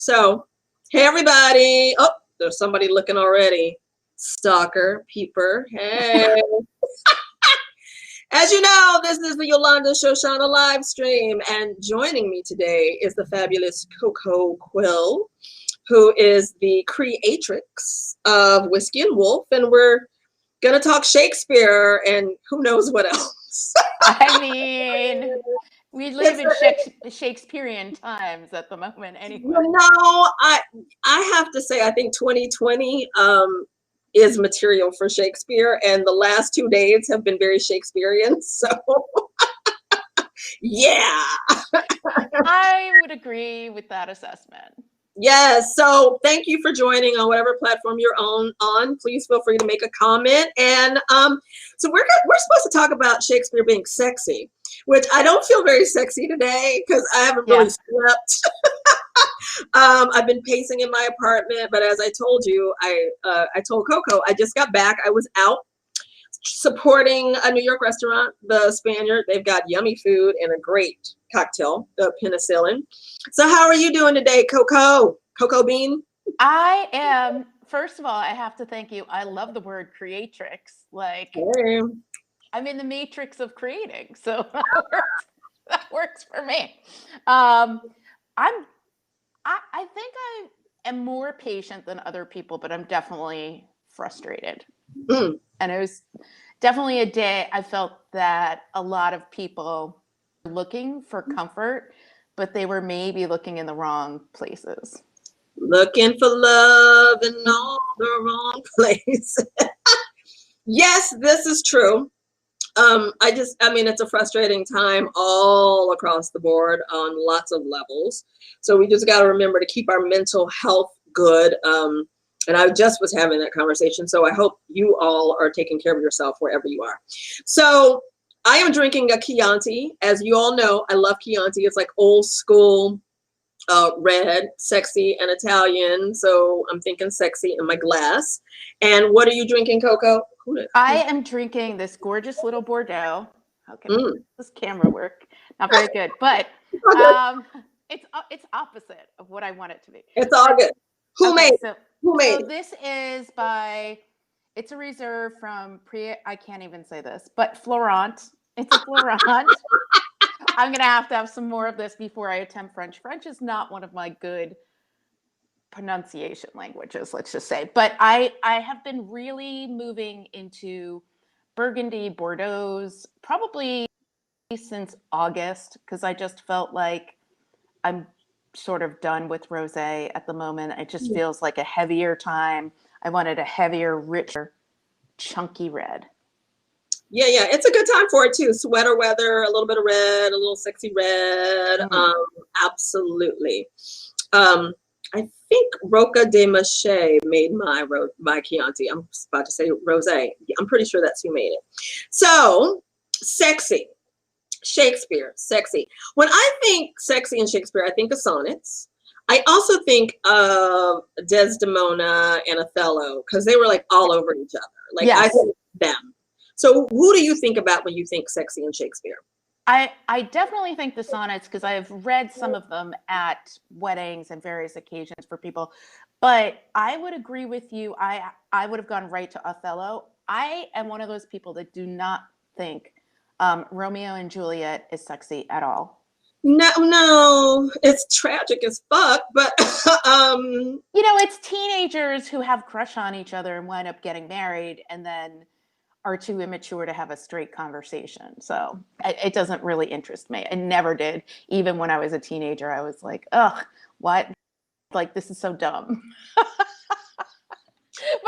So, hey everybody. Oh, there's somebody looking already. Stalker, peeper. Hey. As you know, this is the Yolanda Shoshana live stream, and joining me today is the fabulous Coco Quill, who is the creatrix of Whiskey and Wolf, and we're gonna talk Shakespeare and who knows what else. I mean, we live in Shakespearean times at the moment anyway. You know, I have to say, I think 2020 is material for Shakespeare, and the last 2 days have been very Shakespearean. So, yeah. I would agree with that assessment. Yes. So thank you for joining on whatever platform you're on. Please feel free to make a comment. And so we're supposed to talk about Shakespeare being sexy, which I don't feel very sexy today because I haven't really slept. I've been pacing in my apartment, but as I told you, I told Coco I just got back. I was out supporting a New York restaurant, the Spaniard. They've got yummy food and a great cocktail, the penicillin. So how are you doing today, Coco? Coco Bean? I am, first of all, I have to thank you. I love the word creatrix. Like, hey. I'm in the matrix of creating, so that works for me. I think I am more patient than other people, but I'm definitely frustrated. And it was definitely a day I felt that a lot of people were looking for comfort, but they were maybe looking in the wrong places. Looking for love in all the wrong places. Yes, this is true. I mean, it's a frustrating time all across the board on lots of levels. So we just got to remember to keep our mental health good. And I just was having that conversation. So I hope you all are taking care of yourself wherever you are. So I am drinking a Chianti. As you all know, I love Chianti. It's like old school red, sexy, and Italian. So I'm thinking sexy in my glass. And what are you drinking, Coco? I am drinking this gorgeous little Bordeaux. How can this camera work? Not very good, but it's opposite of what I want it to be. It's all good. Who made it? So this is it's a reserve from I can't even say this, but Florent. It's a Florent. I'm going to have some more of this before I attempt French. French is not one of my good pronunciation languages, let's just say. But I have been really moving into Burgundy, Bordeaux's, probably since August, because I just felt like I'm sort of done with rosé at the moment. It just feels like a heavier time. I wanted a heavier, richer, chunky red. Yeah, it's a good time for it too. Sweater weather, a little bit of red, a little sexy red. Absolutely. I think Roca de Mache made my Chianti. I'm about to say rosé. I'm pretty sure that's who made it. So sexy. Shakespeare, sexy. When I think sexy in Shakespeare, I think of sonnets. I also think of Desdemona and Othello because they were like all over each other. Like I think them. So who do you think about when you think sexy in Shakespeare? I definitely think the sonnets because I've read some of them at weddings and various occasions for people. But I would agree with you. I would have gone right to Othello. I am one of those people that do not think Romeo and Juliet is sexy at all. No, it's tragic as fuck, but it's teenagers who have crush on each other and wind up getting married and then are too immature to have a straight conversation. So it doesn't really interest me. It never did. Even when I was a teenager, I was like, ugh, what? Like, this is so dumb. But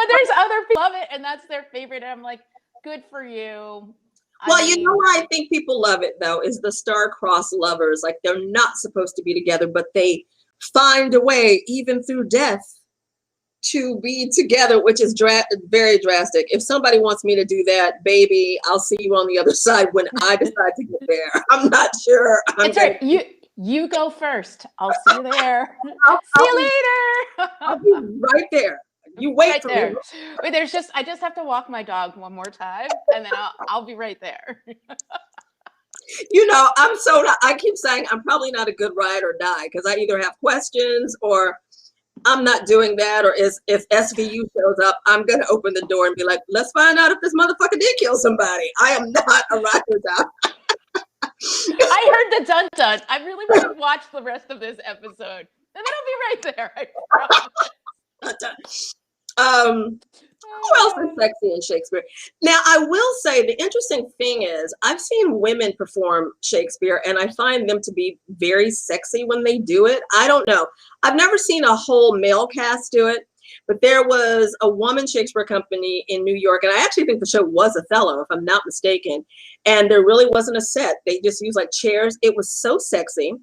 there's other people who love it and that's their favorite. And I'm like, good for you. Well, you know why I think people love it, though, is the star-crossed lovers. Like, they're not supposed to be together, but they find a way, even through death, to be together, which is very drastic. If somebody wants me to do that, baby, I'll see you on the other side when I decide to get there. I'm not sure. It's right. You go first. I'll see you there. See you later. I'll be right there. You wait right for there. me. Wait, I just have to walk my dog one more time, and then I'll be right there. You know, I'm so not, I keep saying I'm probably not a good ride or die because I either have questions or I'm not doing that. Or if SVU shows up, I'm going to open the door and be like, let's find out if this motherfucker did kill somebody. I am not a ride or die. I heard the dun dun. I really want to watch the rest of this episode. And then I'll be right there. I promise. Who else is sexy in Shakespeare? Now, I will say the interesting thing is I've seen women perform Shakespeare and I find them to be very sexy when they do it. I don't know. I've never seen a whole male cast do it, but there was a woman Shakespeare company in New York, and I actually think the show was Othello, if I'm not mistaken, and there really wasn't a set. They just used like chairs. It was so sexy.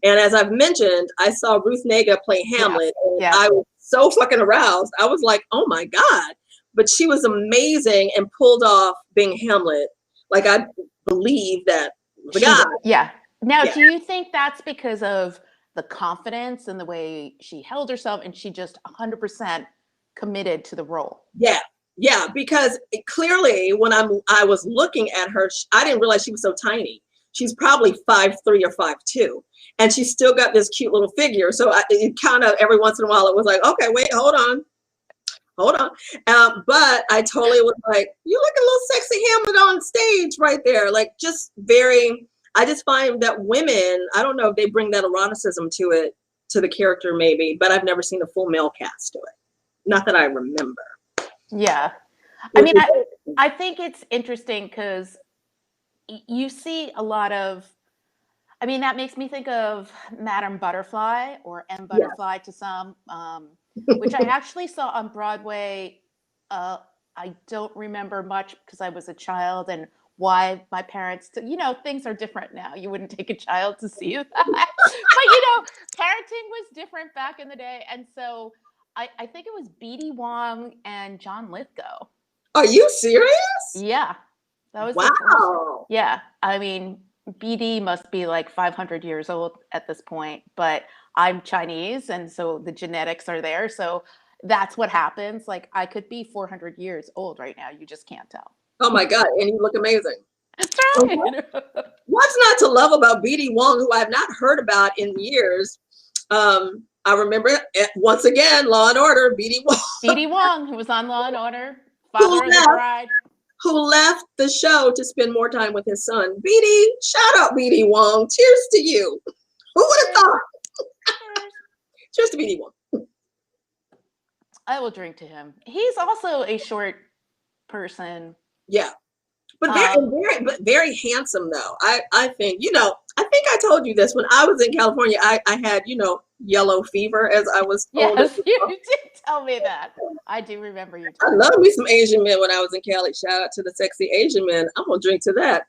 And as I've mentioned, I saw Ruth Negga play Hamlet, and I was so fucking aroused. I was like, oh my God. But she was amazing and pulled off being Hamlet. Like, I believe that the guy. Yeah. Now, do you think that's because of the confidence and the way she held herself and she just 100% committed to the role? Yeah, because clearly when I was looking at her, I didn't realize she was so tiny. She's probably 5'3" or 5'2", and she's still got this cute little figure. So it kind of every once in a while it was like, okay, wait, hold on. But I totally was like, you look a little sexy Hamlet on stage right there. Like, just very, I just find that women, I don't know if they bring that eroticism to it, to the character maybe, but I've never seen a full male cast do it. Not that I remember. Yeah. I mean, I think it's interesting because you see a lot of, I mean, that makes me think of Madame Butterfly or M. Butterfly to some, which I actually saw on Broadway. I don't remember much because I was a child and why my parents, things are different now. You wouldn't take a child to see that. But, parenting was different back in the day. And so I think it was B.D. Wong and John Lithgow. Are you serious? Yeah. That was wow. Yeah. I mean, BD must be like 500 years old at this point, but I'm Chinese, and so the genetics are there. So that's what happens. Like, I could be 400 years old right now. You just can't tell. Oh my God. And you look amazing. That's right. What's not to love about B.D. Wong, who I've not heard about in years? I remember once again, Law and Order, B.D. Wong. B.D. Wong, who was on Law and Order, Father of the Bride. Who left the show to spend more time with his son. B.D., shout out B.D. Wong. Cheers to you. Who would have thought? Cheers to B.D. Wong. I will drink to him. He's also a short person. Yeah. But very handsome though. I think, I think I told you this when I was in California, I had, yellow fever, as I was told. Yes, you did tell me that. I do remember you I love me some Asian men when I was in Cali. Shout out to the sexy Asian men. I'm gonna drink to that.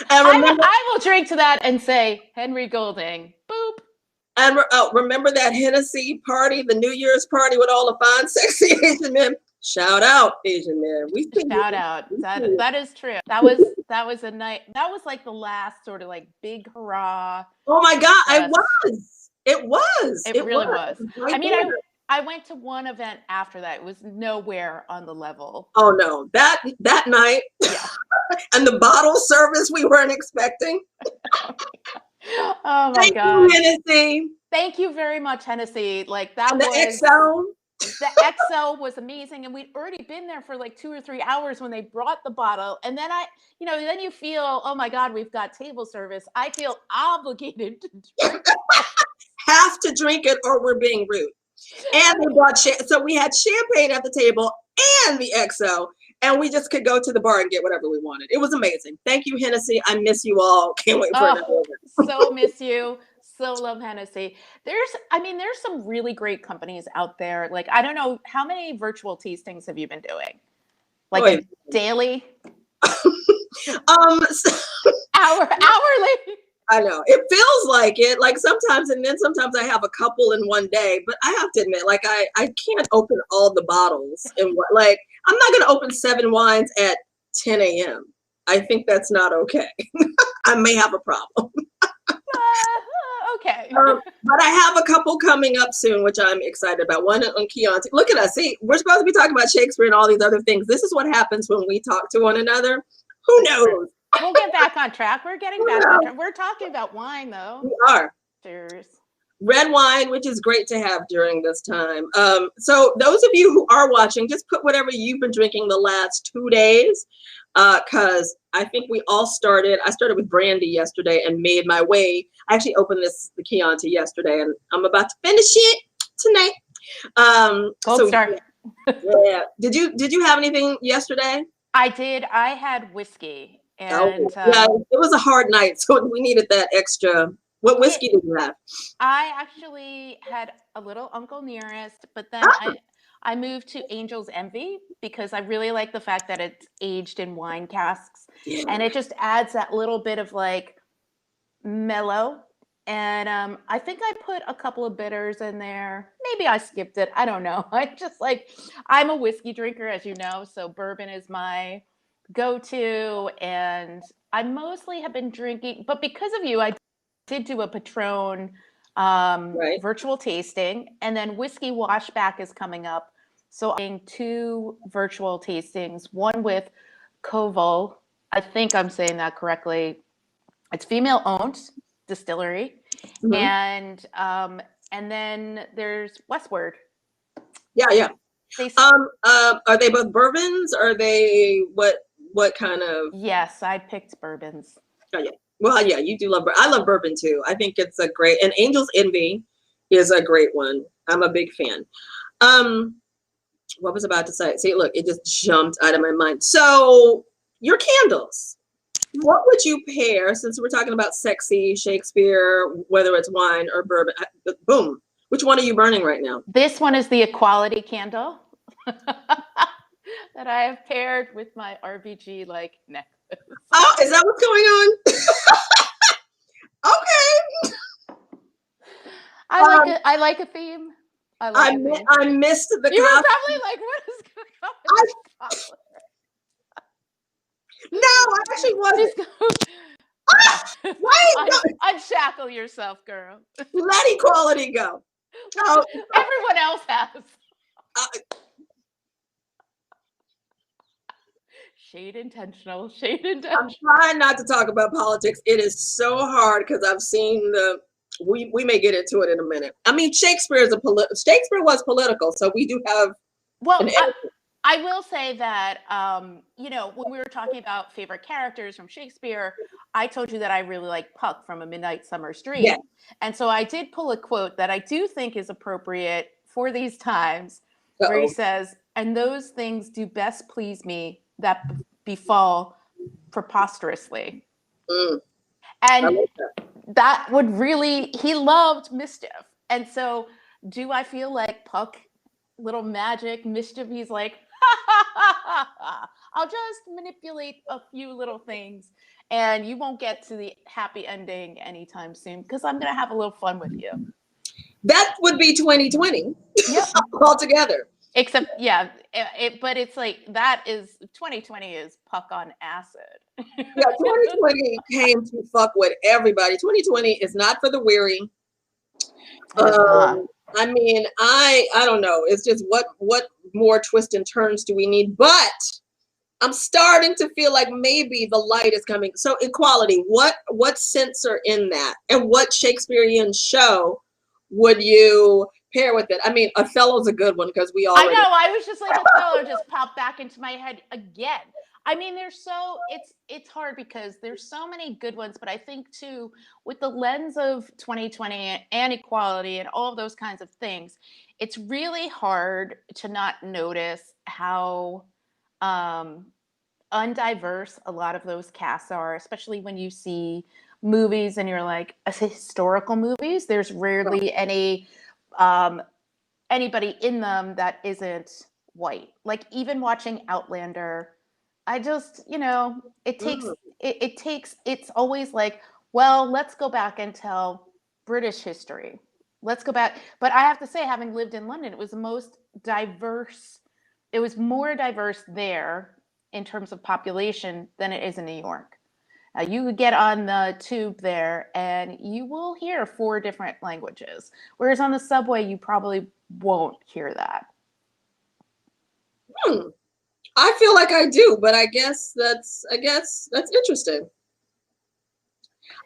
I will drink to that and say Henry Golding. Boop. And remember that Hennessy party, the New Year's party with all the fine, sexy Asian men. Shout out, Asian men. Shout out. That is true. That was a night. That was like the last sort of like big hurrah. Oh my God, It was. It really was. I mean, I went to one event after that. It was nowhere on the level. Oh no, that night, and the bottle service we weren't expecting. Oh my God. Thank you, Hennessy. Thank you very much, Hennessy. Like, that was the XO. The XO was amazing, and we'd already been there for like 2 or 3 hours when they brought the bottle. And then then you feel, oh my God, we've got table service. I feel obligated to drink. Have to drink it or we're being rude. And they brought so we had champagne at the table and the XO, and we just could go to the bar and get whatever we wanted. It was amazing. Thank you, Hennessy. I miss you all. Can't wait for another one. So miss you. So love Hennessy. There's some really great companies out there. Like, I don't know, how many virtual tastings have you been doing? Like daily? Hourly? I know. It feels like it. Like sometimes, and then sometimes I have a couple in one day. But I have to admit, like I can't open all the bottles in one. Like, I'm not going to open 7 wines at 10 a.m. I think that's not okay. I may have a problem. Okay. But I have a couple coming up soon, which I'm excited about. One on Chianti. Look at us. See, we're supposed to be talking about Shakespeare and all these other things. This is what happens when we talk to one another. Who knows? We'll get back on track. We're getting back on track. We're talking about wine, though. We are. Cheers. Red wine, which is great to have during this time. So those of you who are watching, just put whatever you've been drinking the last 2 days, because I think we all started. I started with brandy yesterday and made my way. I actually opened the Chianti yesterday, and I'm about to finish it tonight. Gold star. Yeah. Did you have anything yesterday? I did. I had whiskey, and yeah, it was a hard night, so we needed that extra. What whiskey did you have? I actually had a little Uncle Nearest, but then I moved to Angel's Envy because I really like the fact that it's aged in wine casks, and it just adds that little bit of like mellow. And I think I put a couple of bitters in there. Maybe I skipped it. I don't know. I'm a whiskey drinker, as you know, so bourbon is my go-to, and I mostly have been drinking, but because of you, I did do a Patron virtual tasting, and then Whiskey Washback is coming up. So I'm doing 2 virtual tastings, one with Coco. I think I'm saying that correctly. It's female-owned distillery, and then there's Westward. Yeah. Are they both bourbons? Or are they what kind of? Yes, I picked bourbons. Oh yeah. Well, yeah, you do love. I love bourbon too. I think it's a great. And Angel's Envy is a great one. I'm a big fan. What was I about to say? See, look, it just jumped out of my mind. So your candles. What would you pair, since we're talking about sexy Shakespeare, whether it's wine or bourbon? Boom. Which one are you burning right now? This one is the Equality candle that I have paired with my RBG necklace. Oh, is that what's going on? Okay. I like a theme. I missed the. You were probably like, "What is going on?" No, I actually wasn't. Unshackle yourself, girl. Let equality go. No, everyone else has. Shade intentional. I'm trying not to talk about politics. It is so hard because I've seen we may get into it in a minute. I mean, Shakespeare was political, so we do have. Well, I will say that, when we were talking about favorite characters from Shakespeare, I told you that I really like Puck from A Midnight Summer's Dream. Yeah. And so I did pull a quote that I do think is appropriate for these times, where he says, "And those things do best please me that befall preposterously." And that would really, he loved mischief. And so do I feel like Puck, little magic mischief, he's like, I'll just manipulate a few little things and you won't get to the happy ending anytime soon because I'm going to have a little fun with you. That would be 2020 altogether. Except, but it's like, that is, 2020 is Puck on acid. Yeah, 2020 came to fuck with everybody. 2020 is not for the weary. I mean, I don't know. It's just what more twists and turns do we need? But I'm starting to feel like maybe the light is coming. So equality, what sense are in that? And what Shakespearean show would you pair with it? I mean, Othello's a good one because we all. I know. I was just like, Othello just popped back into my head again. I mean, it's hard because there's so many good ones, but I think too, with the lens of 2020 and equality and all of those kinds of things, it's really hard to not notice how undiverse a lot of those casts are, especially when you see movies and you're like, historical movies, there's rarely anybody in them that isn't white. Like even watching Outlander, I just, it's always like, well, let's go back and tell British history. Let's go back. But I have to say, having lived in London, it was the most diverse. It was more diverse there in terms of population than it is in New York. You could get on the tube there and you will hear 4 different languages. Whereas on the subway, you probably won't hear that. I feel like I do, but I guess that's interesting.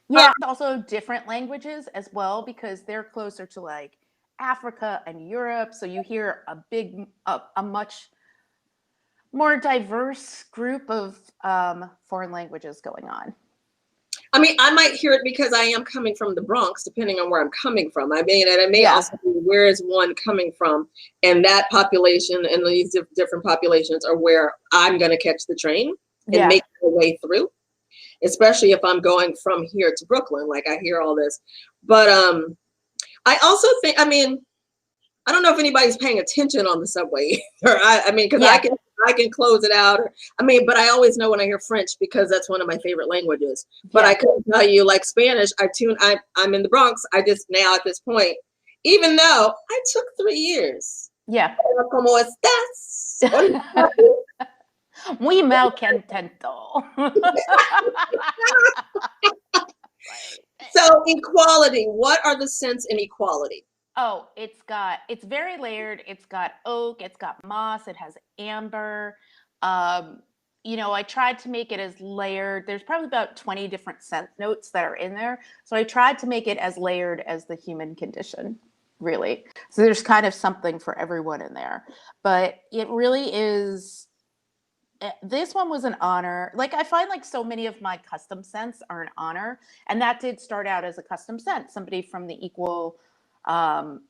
Yeah, also different languages as well because they're closer to like Africa and Europe, so you hear a much more diverse group of foreign languages going on. I mean, I might hear it because I am coming from the Bronx, depending on where I'm coming from. I mean, and it may also be where is one coming from, and that population and these different populations are where I'm going to catch the train and make my way through. Especially if I'm going from here to Brooklyn, like I hear all this. But I also think, I mean, I don't know if anybody's paying attention on the subway. I mean, because I can close it out. I mean, but I always know when I hear French because that's one of my favorite languages. But I couldn't tell you like Spanish. I'm in the Bronx. I just now at this point, even though I took 3 years. Yeah. ¿Cómo estás? Muy mal contento. So equality. What are the scents in equality? Oh, it's very layered. It's got oak, it's got moss, it has amber. I tried to make it as layered. There's probably about 20 different scent notes that are in there. So I tried to make it as layered as the human condition, really. So there's kind of something for everyone in there. But it really is, this one was an honor. Like I find like so many of my custom scents are an honor. And that did start out as a custom scent. Somebody from the Equal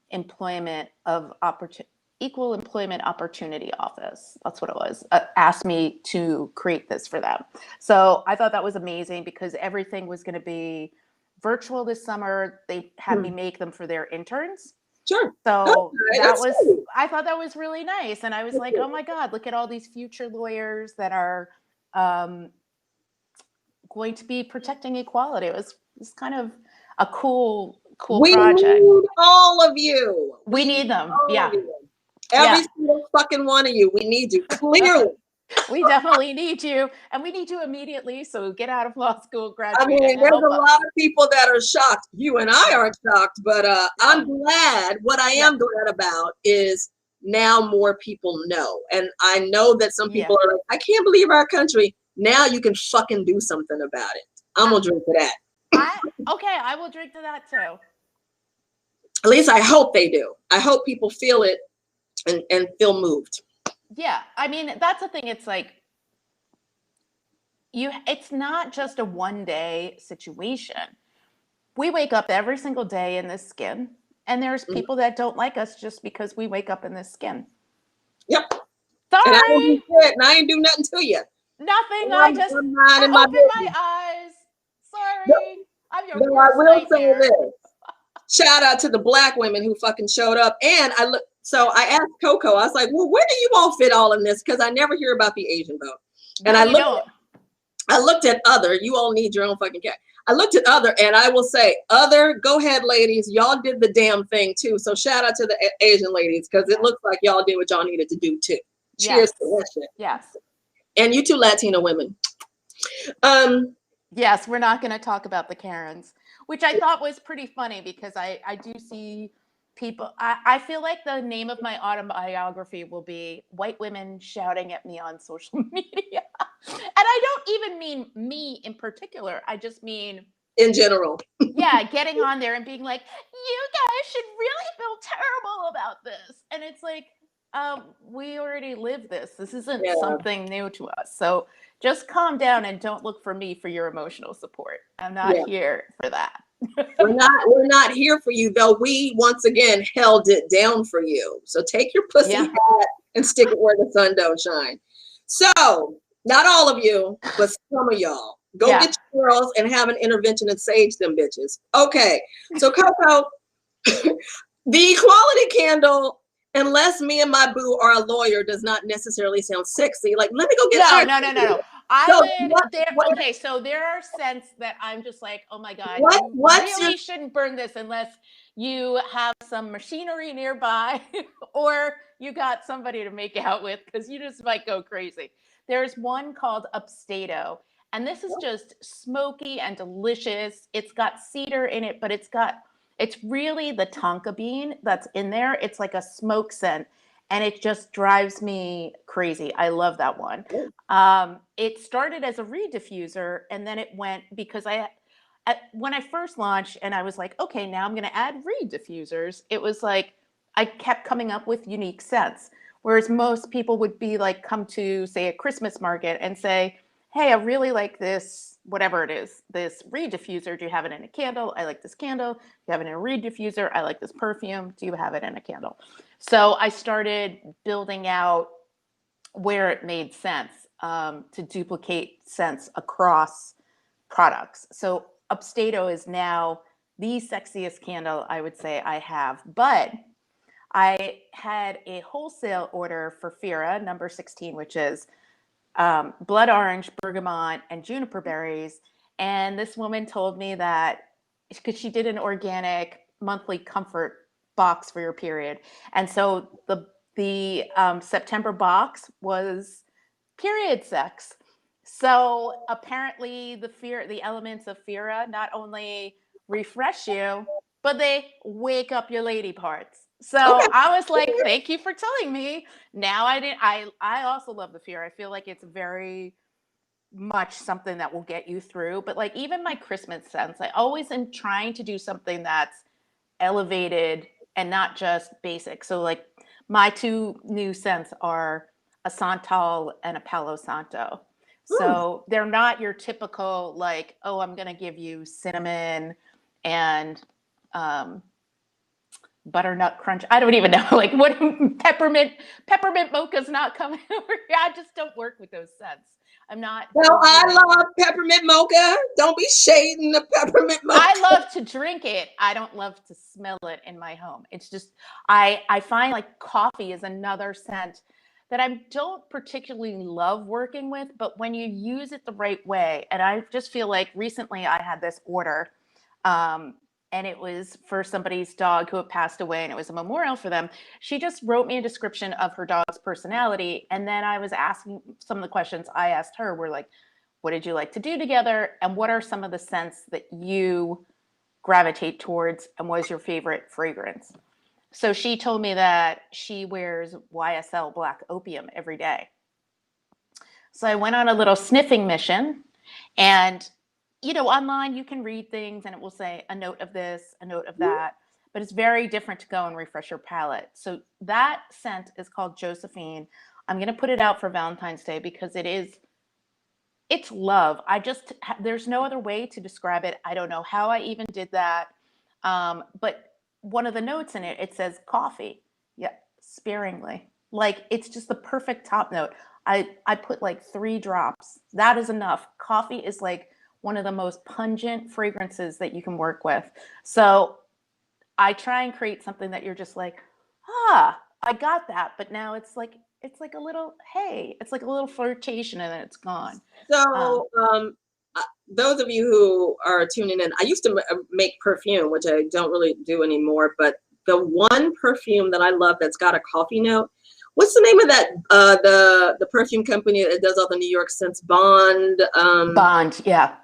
Employment Opportunity Office, that's what it was, asked me to create this for them. So I thought that was amazing because everything was going to be virtual this summer. They had me make them for their interns. Sure. So I thought that was really nice. And I was like, oh my God, look at all these future lawyers that are going to be protecting equality. It was kind of a cool project. We need all of you. We need them. Yeah. Every single fucking one of you. We need you. Clearly. We definitely need you. And we need you immediately. So get out of law school, graduate. I mean, there's a lot of people that are shocked. You and I aren't shocked, but I'm glad. What I am glad about is now more people know. And I know that some people are like, I can't believe our country. Now you can fucking do something about it. I'm going to drink to that. I will drink to that too. At least I hope they do. I hope people feel it and feel moved. Yeah. I mean, that's the thing. It's like, it's not just a one-day situation. We wake up every single day in this skin, and there's people that don't like us just because we wake up in this skin. Yep. Sorry. And I ain't do nothing to you. Nothing. I opened my eyes. Sorry. I'm your worst I will nightmare. say this. Shout out to the Black women who fucking showed up. And so I asked Coco, I was like, well, where do you all fit all in this? Because I never hear about the Asian vote. And I looked at other, you all need your own fucking cat. I looked at other, and I will say, go ahead, ladies. Y'all did the damn thing too. So shout out to the Asian ladies, because it looks like y'all did what y'all needed to do too. Cheers to that shit. Yes. And you two Latino women. Yes, we're not going to talk about the Karens, which I thought was pretty funny because I do see people. I feel like the name of my autobiography will be White Women Shouting at Me on Social Media. And I don't even mean me in particular. I just mean in general. Yeah, getting on there and being like, you guys should really feel terrible about this. And it's like, we already live this. This isn't something new to us. So just calm down and don't look for me for your emotional support. I'm not here for that. We're not here for you, though. We once again held it down for you. So take your pussy hat and stick it where the sun don't shine. So not all of you, but some of y'all. Go get your girls and have an intervention and sage them bitches. Okay. So Coco, the equality candle, unless me and my boo are a lawyer, does not necessarily sound sexy. Like, let me go get No. Okay, so there are scents that I'm just like, oh my God, you really shouldn't burn this unless you have some machinery nearby or you got somebody to make out with, because you just might go crazy. There's one called Upstato, and this is just smoky and delicious. It's got cedar in it, but it's really the tonka bean that's in there. It's like a smoke scent. and it just drives me crazy. I love that one. It started as a reed diffuser, and then it went because when I first launched, and I was like, okay, now I'm going to add reed diffusers. It was like I kept coming up with unique scents, whereas most people would be like, come to say a Christmas market and say, hey, I really like this, whatever it is, this reed diffuser. Do you have it in a candle? I like this candle. Do you have it in a reed diffuser? I like this perfume. Do you have it in a candle? So I started building out where it made sense to duplicate scents across products. So Upstato is now the sexiest candle I would say I have, but I had a wholesale order for Fira number 16, which is blood orange, bergamot, and juniper berries. And this woman told me that because she did an organic monthly comfort box for your period, and so the September box was period sex. So apparently the elements of Fira not only refresh you, but they wake up your lady parts. So Okay. I was like, thank you for telling me. Now I also love the Fira. I feel like it's very much something that will get you through. But like even my Christmas scents, I always am trying to do something that's elevated and not just basic. So like my two new scents are a Santal and a Palo Santo. So they're not your typical like, oh, I'm gonna give you cinnamon and butternut crunch. I don't even know like what peppermint mocha's not coming over here. I just don't work with those scents. I'm not. Well, I love peppermint mocha. Don't be shading the peppermint mocha. I love to drink it. I don't love to smell it in my home. It's just I find like coffee is another scent that I don't particularly love working with, but when you use it the right way, and I just feel like recently I had this order, and it was for somebody's dog who had passed away, and it was a memorial for them. She just wrote me a description of her dog's personality, and then I was asking some of the questions I asked her were like, what did you like to do together? And what are some of the scents that you gravitate towards? And what is your favorite fragrance? So she told me that she wears YSL Black Opium every day. So I went on a little sniffing mission, and you know, online you can read things and it will say a note of this, a note of that, but it's very different to go and refresh your palate. So that scent is called Josephine. I'm going to put it out for Valentine's Day because it's love. There's no other way to describe it. I don't know how I even did that. But one of the notes in it, it says coffee. Yeah, sparingly. Like it's just the perfect top note. I put like 3 drops. That is enough. Coffee is like one of the most pungent fragrances that you can work with. So I try and create something that you're just like, I got that. But now it's like a little, hey, it's like a little flirtation and then it's gone. So, those of you who are tuning in, I used to make perfume, which I don't really do anymore, but the one perfume that I love that's got a coffee note, what's the name of that, the perfume company that does all the New York scents? Bond. Bond, yeah.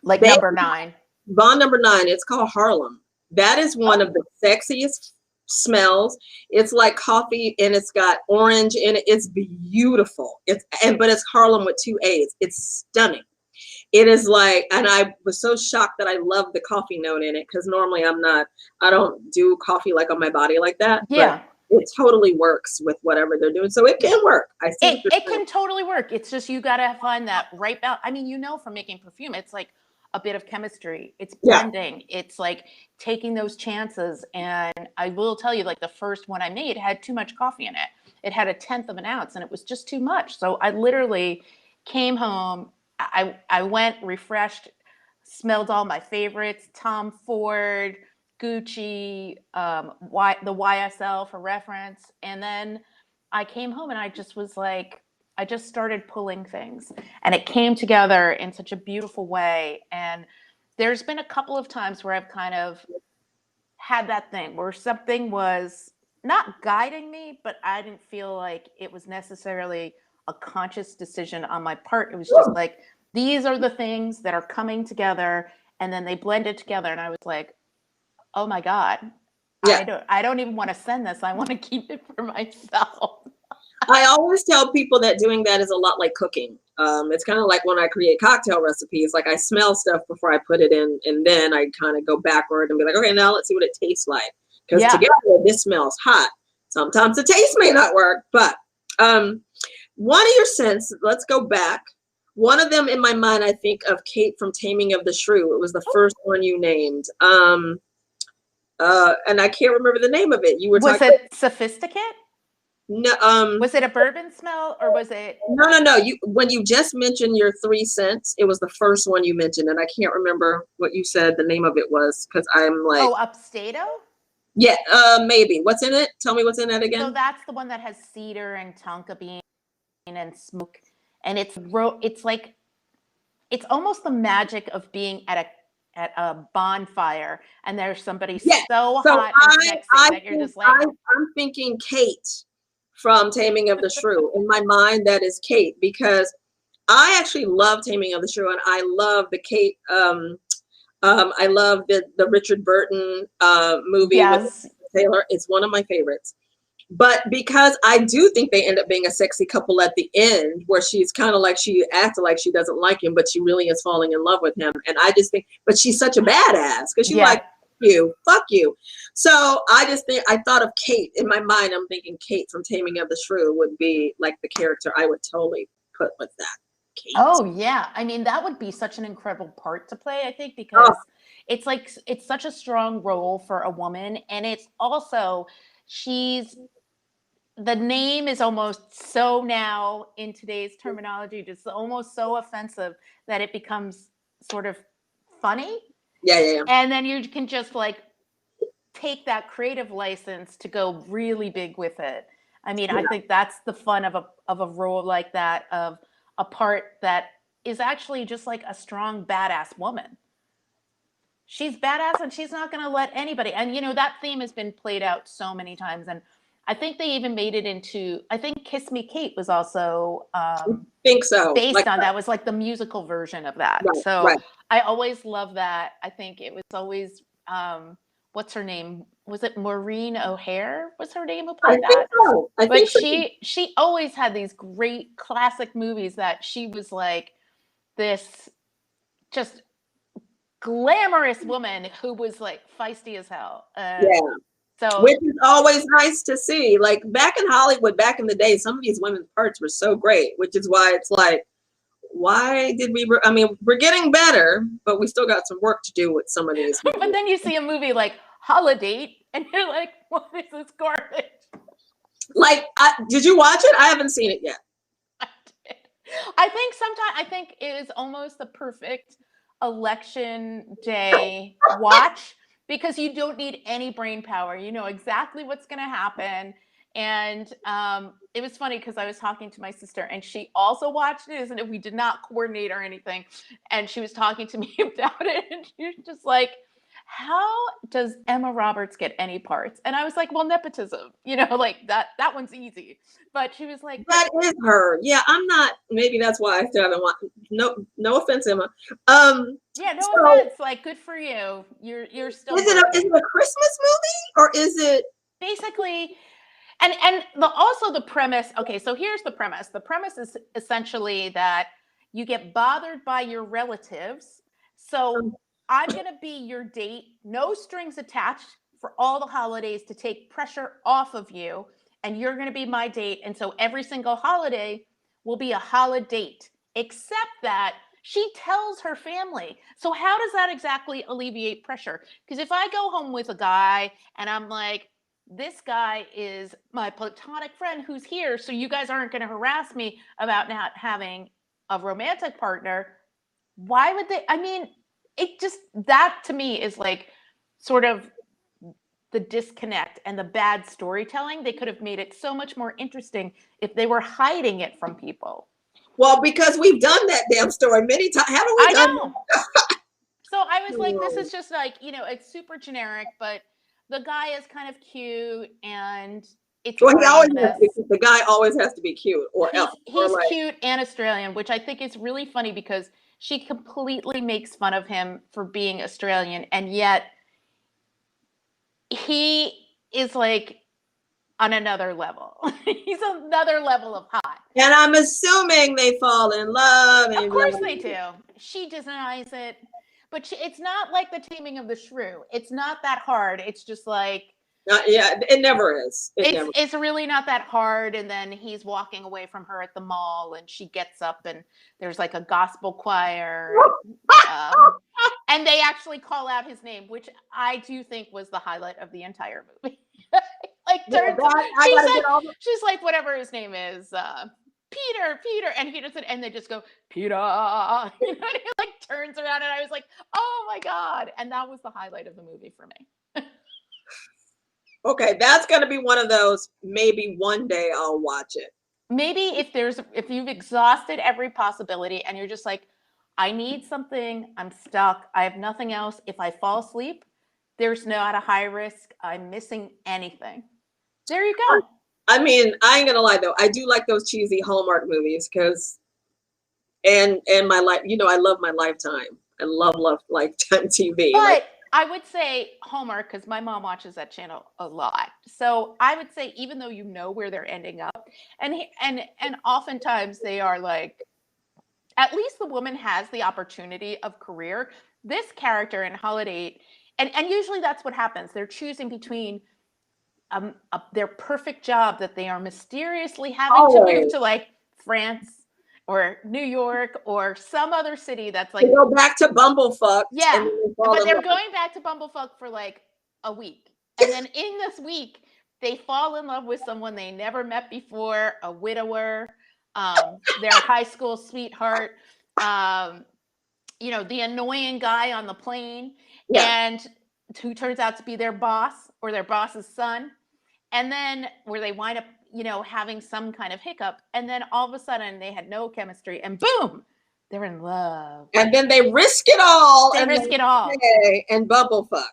Like number 9. Bond number 9, it's called Harlem. That is one of the sexiest smells. It's like coffee and it's got orange in it. It's beautiful. But it's Harlem with 2 A's. It's stunning. It is like, and I was so shocked that I love the coffee note in it because normally I don't do coffee like on my body like that. Yeah. But it totally works with whatever they're doing. So it can work. I see. It can totally work. It's just you got to find that right balance. I mean, you know, from making perfume, it's like a bit of chemistry. It's blending. Yeah. It's like taking those chances. And I will tell you, like the first one I made had too much coffee in it. It had 1/10 of an ounce and it was just too much. So I literally came home. I went, refreshed, smelled all my favorites, Tom Ford, Gucci, the YSL for reference. And then I came home and I just was like, I just started pulling things and it came together in such a beautiful way. And there's been a couple of times where I've kind of had that thing where something was not guiding me, but I didn't feel like it was necessarily a conscious decision on my part. It was just like, these are the things that are coming together and then they blended together. And I was like, oh my God, Yeah. I don't even want to send this. I want to keep it for myself. I always tell people that doing that is a lot like cooking. It's kind of like when I create cocktail recipes, like I smell stuff before I put it in, and then I kind of go backward and be like, okay, now let's see what it tastes like. Because together, this smells hot. Sometimes the taste may not work, but one of your scents, let's go back. One of them in my mind, I think of Kate from Taming of the Shrew. It was the first one you named. And I can't remember the name of it. You were Was talking. it Sophisticate? No, was it a bourbon smell or was it? No. You when you just mentioned your 3 cents, it was the first one you mentioned, and I can't remember what you said the name of it was because I'm like, oh, Upstato. Yeah, maybe. What's in it? Tell me what's in it again. So that's the one that has cedar and tonka bean and smoke, and it's like it's almost the magic of being at a bonfire and there's somebody so hot and sexy that you're just like, I'm thinking Kate from Taming of the Shrew. In my mind, that is Kate because I actually love Taming of the Shrew, and I love the Kate. I love the Richard Burton movie with Taylor. It's one of my favorites. But because I do think they end up being a sexy couple at the end, where she's kind of like she acted like she doesn't like him, but she really is falling in love with him. And I just think, but she's such a badass because she's like, fuck you. So I just think I thought of Kate in my mind. I'm thinking Kate from Taming of the Shrew would be like the character I would totally put with that. Kate. Oh yeah, I mean that would be such an incredible part to play. I think because it's like it's such a strong role for a woman, and it's also the name is almost so now in today's terminology, just almost so offensive that it becomes sort of funny. Yeah. And then you can just like take that creative license to go really big with it. I mean, I think that's the fun of a role like that, of a part that is actually just like a strong, badass woman. She's badass and she's not going to let anybody. And, you know, that theme has been played out so many times. And I think they even made it into, I think Kiss Me Kate was also think so. Based like on that was like the musical version of that. Right, I always love that. I think it was always, what's her name? Was it Maureen O'Hare? Was her name who played that? I think so. She always had these great classic movies that she was like this just glamorous woman who was like feisty as hell. So, which is always nice to see. Like back in Hollywood, back in the day, some of these women's parts were so great, which is why it's like, why did we? I mean, we're getting better, but we still got some work to do with some of these. But then you see a movie like Holiday, and you're like, what is this garbage? Like, did you watch it? I haven't seen it yet. I think it is almost the perfect election day watch because you don't need any brain power. You know exactly what's going to happen. And it was funny because I was talking to my sister and she also watched it, and we did not coordinate or anything. And she was talking to me about it, and she was just like, how does Emma Roberts get any parts? And I was like, well, nepotism, you know, like that one's easy. But she was like, that is her. Yeah, I'm not, maybe that's why I still haven't watched. No offense, Emma. Yeah, no offense. Like, good for you. You're still. Is it a Christmas movie or is it basically? And also the premise. Okay, so here's the premise. The premise is essentially that you get bothered by your relatives. So I'm going to be your date, no strings attached for all the holidays to take pressure off of you. And you're going to be my date. And so every single holiday will be a holiday, except that she tells her family. So how does that exactly alleviate pressure? Because if I go home with a guy and I'm like, this guy is my platonic friend who's here, so you guys aren't going to harass me about not having a romantic partner, why would they? I mean, it just, that to me is like sort of the disconnect and the bad storytelling. They could have made it so much more interesting if they were hiding it from people. Well, because we've done that damn story many times. Haven't we done that? So I was like, this is just like, you know, it's super generic, but the guy is kind of cute and it's well, the guy always has to be cute or else. He's cute and Australian, which I think is really funny because she completely makes fun of him for being Australian, and yet he is like on another level. He's another level of hot. And I'm assuming they fall in love. Of course they do. She denies it. But it's not like the taming of the shrew. It's not that hard. It's just like, yeah, it never is. It's really not that hard. And then he's walking away from her at the mall, and she gets up, and there's like a gospel choir. And they actually call out his name, which I do think was the highlight of the entire movie. Like, she's like, whatever his name is, Peter, and he doesn't, and they just go, Peter, and he like turns around, and I was like, oh my God. And that was the highlight of the movie for me. Okay, that's going to be one of those, maybe one day I'll watch it. Maybe if you've exhausted every possibility and you're just like, I need something, I'm stuck, I have nothing else. If I fall asleep, there's not a high risk, I'm missing anything. There you go. I mean, I ain't gonna lie though, I do like those cheesy Hallmark movies because, and my life, I love my Lifetime. I love Lifetime TV. But I would say Hallmark, because my mom watches that channel a lot. So I would say, even though you know where they're ending up, and oftentimes they are like, at least the woman has the opportunity of career. This character in Holiday, and usually that's what happens. They're choosing between their perfect job that they are mysteriously having to move to like France or New York or some other city that's like, they go back to Bumblefuck. Yeah, but they're going back to Bumblefuck for like a week. And then in this week, they fall in love with someone they never met before, a widower, their high school sweetheart, the annoying guy on the plane, and who turns out to be their boss or their boss's son. And then where they wind up, having some kind of hiccup. And then all of a sudden they had no chemistry, and boom, they're in love. And then they risk it all. And Bumblefuck.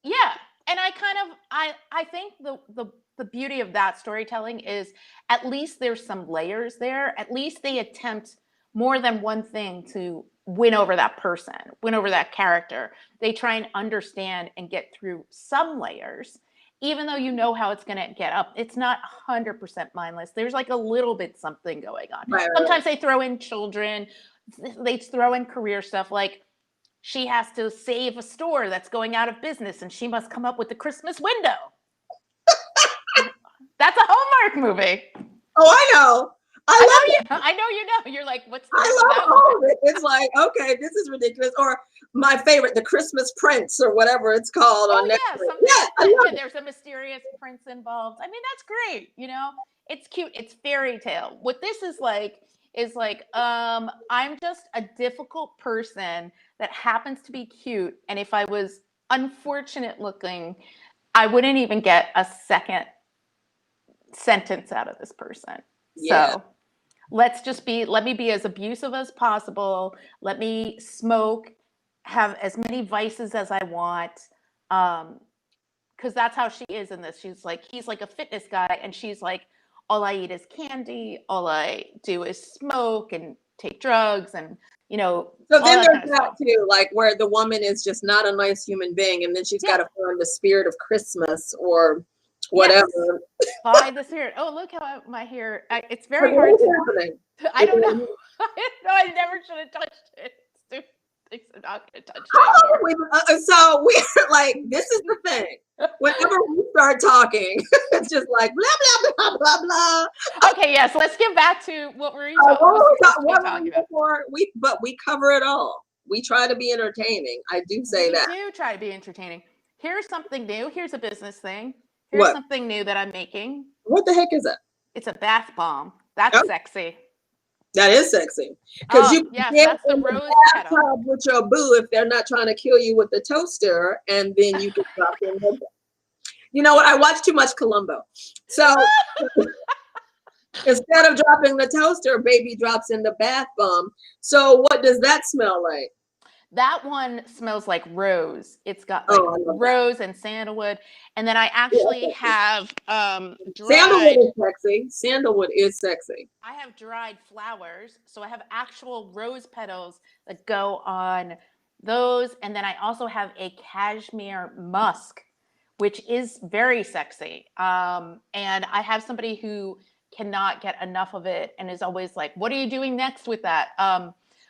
Yeah. And I think the beauty of that storytelling is at least there's some layers there. At least they attempt more than one thing to win over that person, win over that character. They try and understand and get through some layers. Even though you know how it's going to get up, it's not 100% mindless. There's like a little bit something going on. Right. Sometimes they throw in children, they throw in career stuff, like she has to save a store that's going out of business and she must come up with the Christmas window. That's a Hallmark movie. Oh, I know. I know you know. You're like, what's I love all of it. It's like, okay, this is ridiculous. Or my favorite, The Christmas Prince, or whatever it's called on Netflix. There's a mysterious prince involved. I mean, that's great. It's cute. It's fairy tale. What this is like, I'm just a difficult person that happens to be cute. And if I was unfortunate looking, I wouldn't even get a second sentence out of this person. Yeah. So let me be as abusive as possible. Let me smoke, have as many vices as I want. Because that's how she is in this. He's like a fitness guy, and she's like, all I eat is candy. All I do is smoke and take drugs, and So then there's that too, like where the woman is just not a nice human being, and then she's got to find the spirit of Christmas or whatever. Yes. By the spirit. Oh, look how my hair. It's very hard to. I don't know. I never should have touched it. I'm not gonna touch it. So we're like, this is the thing. Whenever we start talking, it's just like blah blah blah blah blah. Okay, yes. Let's get back to what were you talking about? We cover it all. We try to be entertaining. I do say that. We do try to be entertaining. Here's something new. Here's a business thing. Here's something new that I'm making. What the heck is that? It's a bath bomb. That's sexy. That is sexy. Because you can get in the bathtub with your boo if they're not trying to kill you with the toaster, and then you can drop in the. You know what? I watch too much Columbo. So instead of dropping the toaster, baby drops in the bath bomb. So what does that smell like? That one smells like rose. It's got rose and sandalwood. And then I actually have sandalwood is sexy. Sandalwood is sexy. I have dried flowers. So I have actual rose petals that go on those. And then I also have a cashmere musk, which is very sexy. And I have somebody who cannot get enough of it and is always like, what are you doing next with that?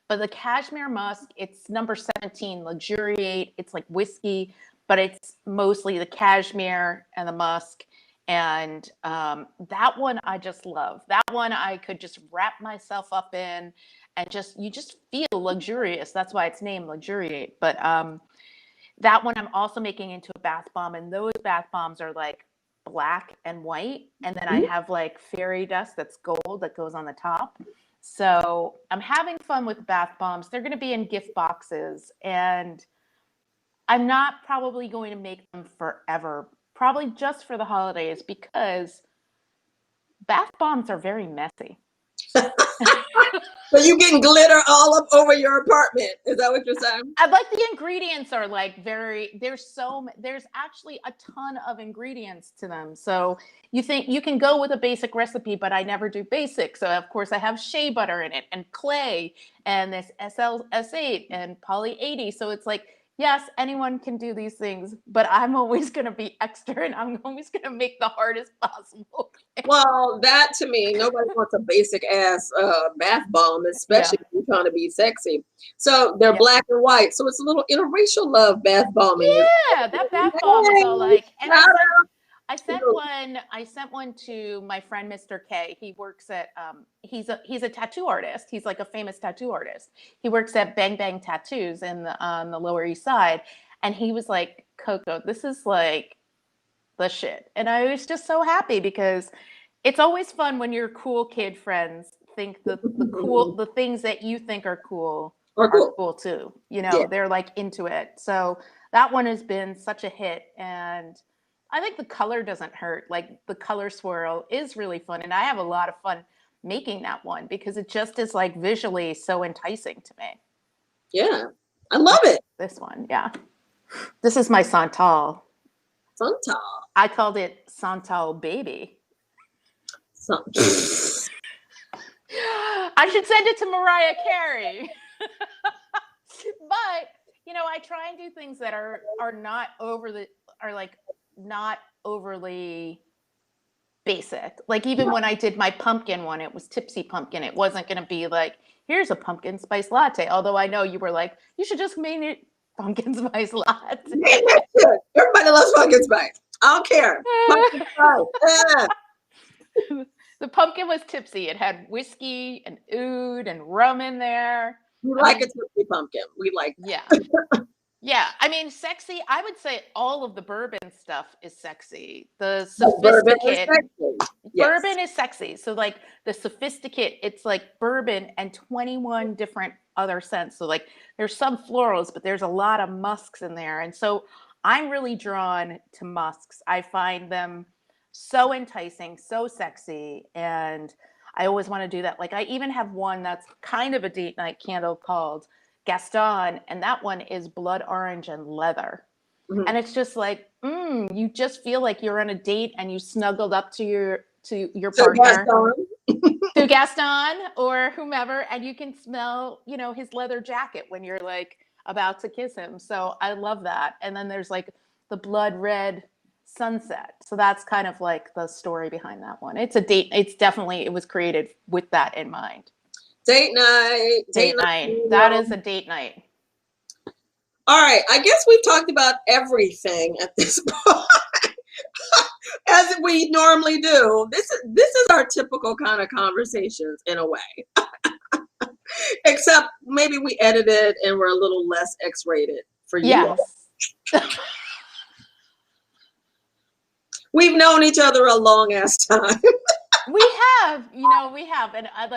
But the cashmere musk, it's number 17, luxuriate. It's like whiskey, but it's mostly the cashmere and the musk. And that one I just love. That one I could just wrap myself up in and you just feel luxurious. That's why it's named luxuriate. But that one I'm also making into a bath bomb. And those bath bombs are like black and white. And then I have like fairy dust that's gold that goes on the top. So I'm having fun with bath bombs. They're going to be in gift boxes, and I'm not probably going to make them forever, probably just for the holidays, because bath bombs are very messy. So you getting glitter all up over your apartment. Is that what you're saying? I like the ingredients are like there's actually a ton of ingredients to them. So you think you can go with a basic recipe, but I never do basic. So of course I have shea butter in it and clay and this SLS8 and poly 80. So it's like, yes, anyone can do these things, but I'm always going to be extra and I'm always going to make the hardest possible. Well, that to me, nobody wants a basic ass bath bomb, especially if you're trying to be sexy. So they're black and white. So it's a little interracial love bath bombing. Yeah, that bath bomb is all like, and I sent one to my friend Mr. K. He works at he's a tattoo artist. He's like a famous tattoo artist. He works at Bang Bang Tattoos on the Lower East Side, and he was like, Coco, this is like the shit. And I was just so happy because it's always fun when your cool kid friends think the things that you think are cool are cool too. You know, they're like into it. So that one has been such a hit, and I think the color doesn't hurt. Like the color swirl is really fun, and I have a lot of fun making that one because it just is like visually so enticing to me. Yeah, I love it. This one, yeah. This is my Santal. Santal. I called it Santal Baby. I should send it to Mariah Carey. But you know, I try and do things that are not not overly basic. Like even when I did my pumpkin one, it was Tipsy Pumpkin. It wasn't going to be like, here's a pumpkin spice latte. Although I know you were like, you should just make it pumpkin spice latte. Everybody loves pumpkin spice. I don't care. Pumpkin spice. The pumpkin was tipsy. It had whiskey and oud and rum in there. We like a tipsy pumpkin. We like that. Yeah. Yeah, I mean, sexy. I would say all of the bourbon stuff is sexy. The sophisticate bourbon is sexy. So like the sophisticate, it's like bourbon and 21 different other scents. So like there's some florals, but there's a lot of musks in there. And so I'm really drawn to musks. I find them so enticing, so sexy, and I always want to do that. Like I even have one that's kind of a date night candle called Gaston, and that one is blood orange and leather. Mm-hmm. And it's just like, you just feel like you're on a date and you snuggled up to your partner, to Gaston or whomever, and you can smell, you know, his leather jacket when you're like about to kiss him. So I love that. And then there's like the blood red sunset. So that's kind of like the story behind that one. It's a date. It was created with that in mind. Date night. Date night. That is a date night. All right. I guess we've talked about everything at this point, as we normally do. This is our typical kind of conversations in a way, except maybe we edited and we're a little less X-rated for you. Yes. We've known each other a long ass time. We have, and I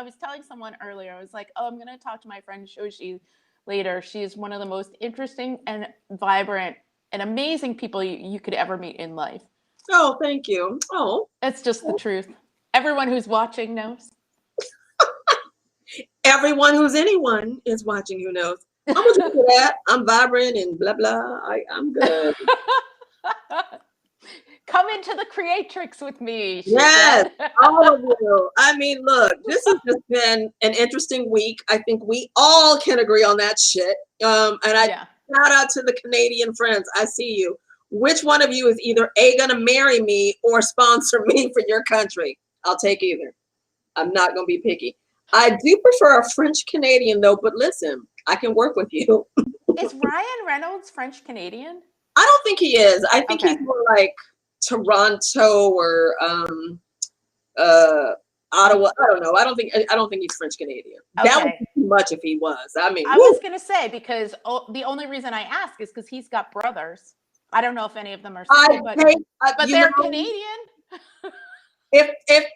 was telling someone earlier, I was like, oh, I'm going to talk to my friend Shoshi later. She is one of the most interesting and vibrant and amazing people you could ever meet in life. Oh, thank you. Oh, it's just the truth. Everyone who's watching knows. Everyone who's anyone is watching who knows. I'm going to do that. I'm vibrant and blah, blah. I'm good. Come into the creatrix with me. Yes, all of you. I mean, look, this has just been an interesting week. I think we all can agree on that shit. And shout out to the Canadian friends. I see you. which one of you is either A, gonna marry me or sponsor me for your country? I'll take either. I'm not gonna be picky. I do prefer a French Canadian though, but listen, I can work with you. Is Ryan Reynolds French Canadian? I don't think he is. I think Okay. he's more like Toronto or Ottawa. I don't know. I don't think he's French Canadian. That would Okay. be too much if he was. I mean, I woo. was gonna say, because the only reason I ask is because he's got brothers. I don't know if any of them are single, but they're Canadian. If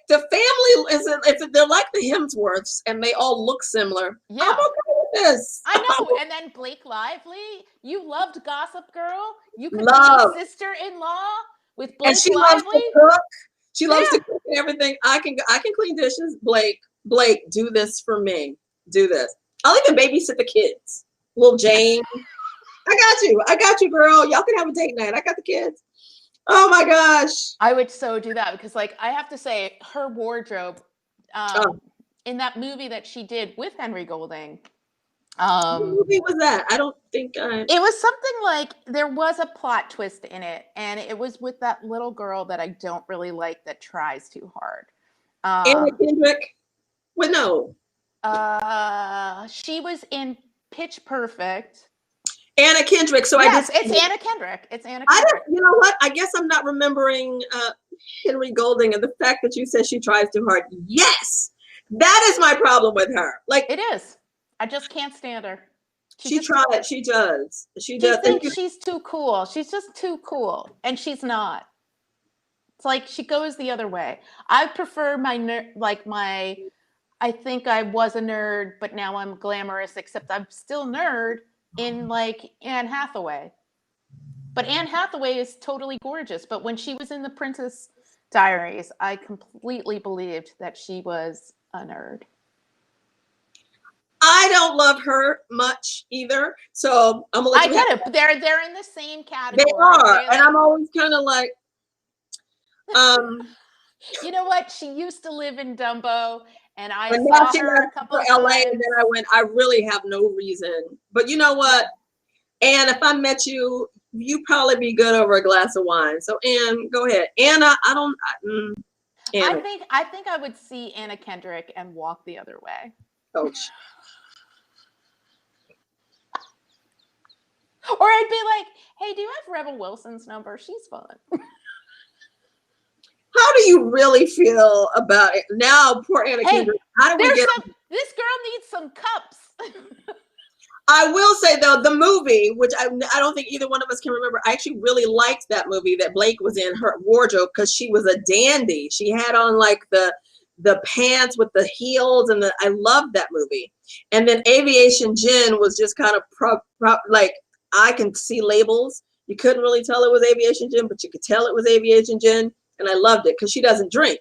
the family isn't, if they're like the Hemsworths and they all look similar, Yeah. I'm okay with this. I know. And then Blake Lively, you loved Gossip Girl. You could Love. be sister-in-law with Blake And she Lively. loves to cook. She loves to cook and everything. I can clean dishes. Blake, do this for me. Do this. I'll even babysit the kids. Little Jane. I got you, girl. Y'all can have a date night. I got the kids. Oh my gosh. I would so do that, because like I have to say, her wardrobe in that movie that she did with Henry Golding. What movie was that? I don't think I. It was something like, there was a plot twist in it, and it was with that little girl that I don't really like that tries too hard. Anna Kendrick. Well, no. She was in Pitch Perfect. Anna Kendrick. So yes, it's Anna Kendrick. It's Anna Kendrick. You know what? I guess I'm not remembering Henry Golding, and the fact that you said she tries too hard. Yes, that is my problem with her. Like, it is. I just can't stand her. She tried. She does. She does. Thinks she's too cool. She's just too cool, and she's not. It's like she goes the other way. I prefer I think I was a nerd, but now I'm glamorous, except I'm still nerd in like Anne Hathaway. But Anne Hathaway is totally gorgeous. But when she was in the Princess Diaries, I completely believed that she was a nerd. I don't love her much either. So I'm gonna let you. I get it. They're in the same category. They are. And I'm always kind of like, you know what? She used to live in Dumbo, and I saw her a couple of LA, times. and then I went, I really have no reason. But you know what? Anne, if I met you, you'd probably be good over a glass of wine. So Anne, go ahead. Anna, Anna. I think I would see Anna Kendrick and walk the other way. Coach. Or I'd be like, hey, do you have Rebel Wilson's number? She's fun. How do you really feel about it? Now, poor Anna Kendrick. How do we get this girl needs some cups. I will say, though, the movie, which I don't think either one of us can remember, I actually really liked that movie that Blake was in, her wardrobe, because she was a dandy. She had on like the pants with the heels, and I loved that movie. And then Aviation Gin was just kind of like, I can see labels. You couldn't really tell it was Aviation Gin, but you could tell it was Aviation Gin. And I loved it because she doesn't drink.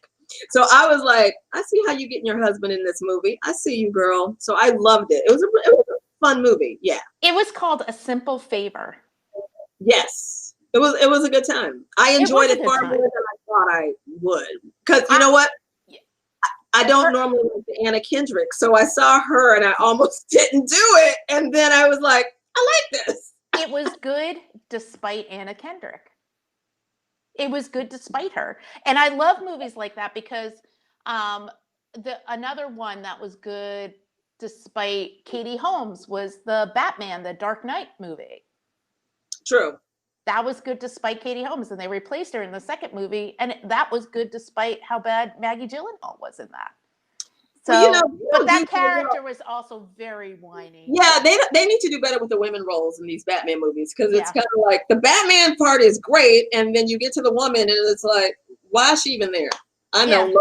So I was like, I see how you getting your husband in this movie. I see you, girl. So I loved it. It was a fun movie. Yeah. It was called A Simple Favor. Yes. It was a good time. I enjoyed it far more than I thought I would. Because you know what? I don't normally like the Anna Kendrick. So I saw her and I almost didn't do it. And then I was like, I like this. It was good despite Anna Kendrick. It was good despite her. And I love movies like that, because another one that was good despite Katie Holmes was the Batman, the Dark Knight movie. True. That was good despite Katie Holmes, and they replaced her in the second movie, and that was good despite how bad Maggie Gyllenhaal was in that. So, well, but that character was also very whiny. Yeah, they need to do better with the women roles in these Batman movies, because it's kind of like the Batman part is great, and then you get to the woman, and it's like, why is she even there? I know.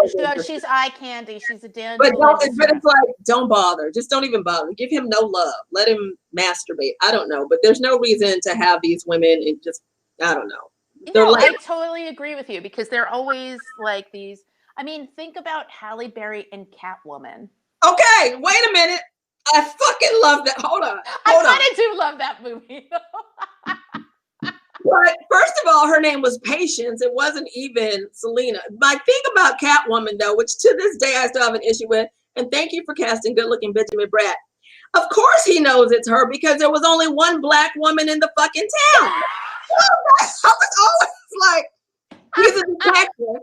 She's eye candy. She's a dandy. But it's like, don't bother. Just don't even bother. Give him no love. Let him masturbate. I don't know. But there's no reason to have these women and just, I don't know. I totally agree with you, because they're always like these. I mean, think about Halle Berry and Catwoman. Okay, wait a minute. I fucking love that. Hold on. I kind of do love that movie. But first of all, her name was Patience. It wasn't even Selena. My thing about Catwoman, though, which to this day I still have an issue with, and thank you for casting good-looking Benjamin Bratt. Of course he knows it's her, because there was only one black woman in the fucking town. I was always like, he's a detective.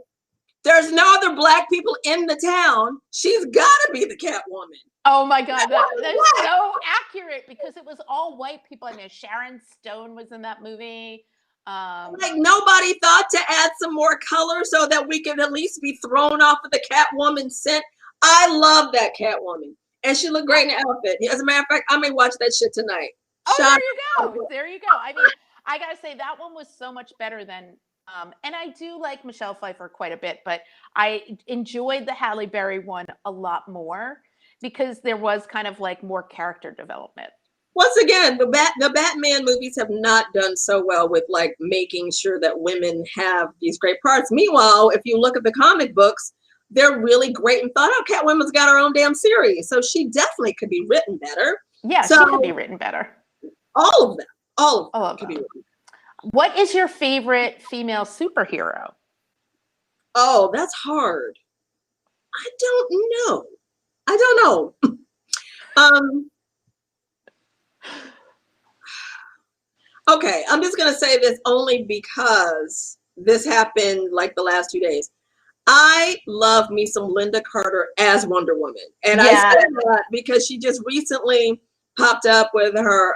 There's no other black people in the town. She's got to be the Catwoman. Oh my God, that's so accurate because it was all white people. I mean, Sharon Stone was in that movie. Like nobody thought to add some more color so that we could at least be thrown off of the Catwoman scent. I love that Catwoman. And she looked great in the outfit. As a matter of fact, I may watch that shit tonight. Oh, there you go. There you go. I mean, I gotta say that one was so much better than and I do like Michelle Pfeiffer quite a bit, but I enjoyed the Halle Berry one a lot more because there was kind of like more character development. Once again, the Batman movies have not done so well with like making sure that women have these great parts. Meanwhile, if you look at the comic books, they're really great and thought, oh, Catwoman's got her own damn series. So she definitely could be written better. Yeah, so, she could be written better. All of them could be written. What is your favorite female superhero? Oh, that's hard. I don't know. Okay, I'm just going to say this only because this happened like the last 2 days. I love me some Linda Carter as Wonder Woman. And I say that because she just recently popped up with her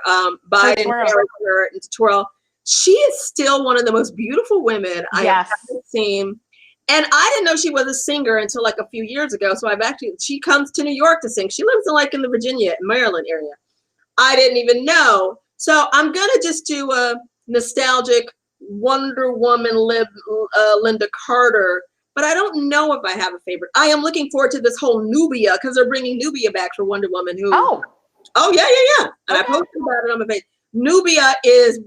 Biden character in Twirl. She is still one of the most beautiful women I have ever seen. And I didn't know she was a singer until like a few years ago. So she comes to New York to sing. She lives in the Virginia, Maryland area. I didn't even know. So I'm going to just do a nostalgic Wonder Woman Linda Carter. But I don't know if I have a favorite. I am looking forward to this whole Nubia because they're bringing Nubia back for Wonder Woman. Oh yeah. And I posted about it on my page. Nubia is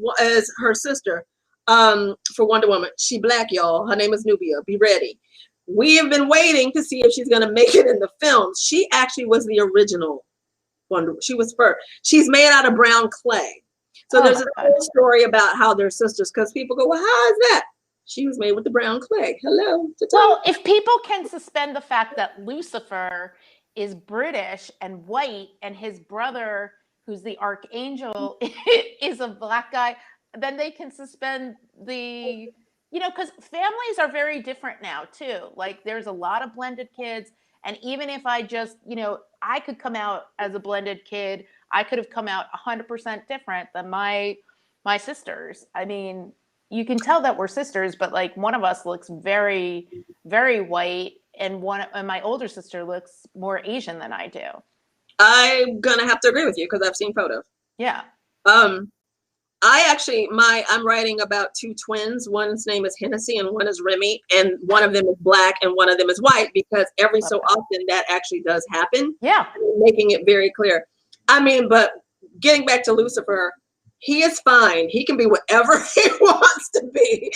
her sister for Wonder Woman. She black, y'all. Her name is Nubia. Be ready. We have been waiting to see if she's going to make it in the films. She actually was the original Wonder. She was first. She's made out of brown clay. So there's a whole story about how they're sisters because people go, well, how is that? She was made with the brown clay. Hello. Well, if people can suspend the fact that Lucifer is British and white and his brother, who's the archangel, is a black guy, then they can suspend the, because families are very different now too. Like there's a lot of blended kids. And even if I just, I could come out as a blended kid, I could have come out 100% different than my sisters. I mean, you can tell that we're sisters, but like one of us looks very, very white, and my older sister looks more Asian than I do. I'm gonna have to agree with you because I've seen photos. Yeah. I'm writing about two twins. One's name is Hennessy and one is Remy, and one of them is black and one of them is white because every so often that actually does happen. Yeah. Making it very clear. I mean, but getting back to Lucifer, he is fine. He can be whatever he wants to be.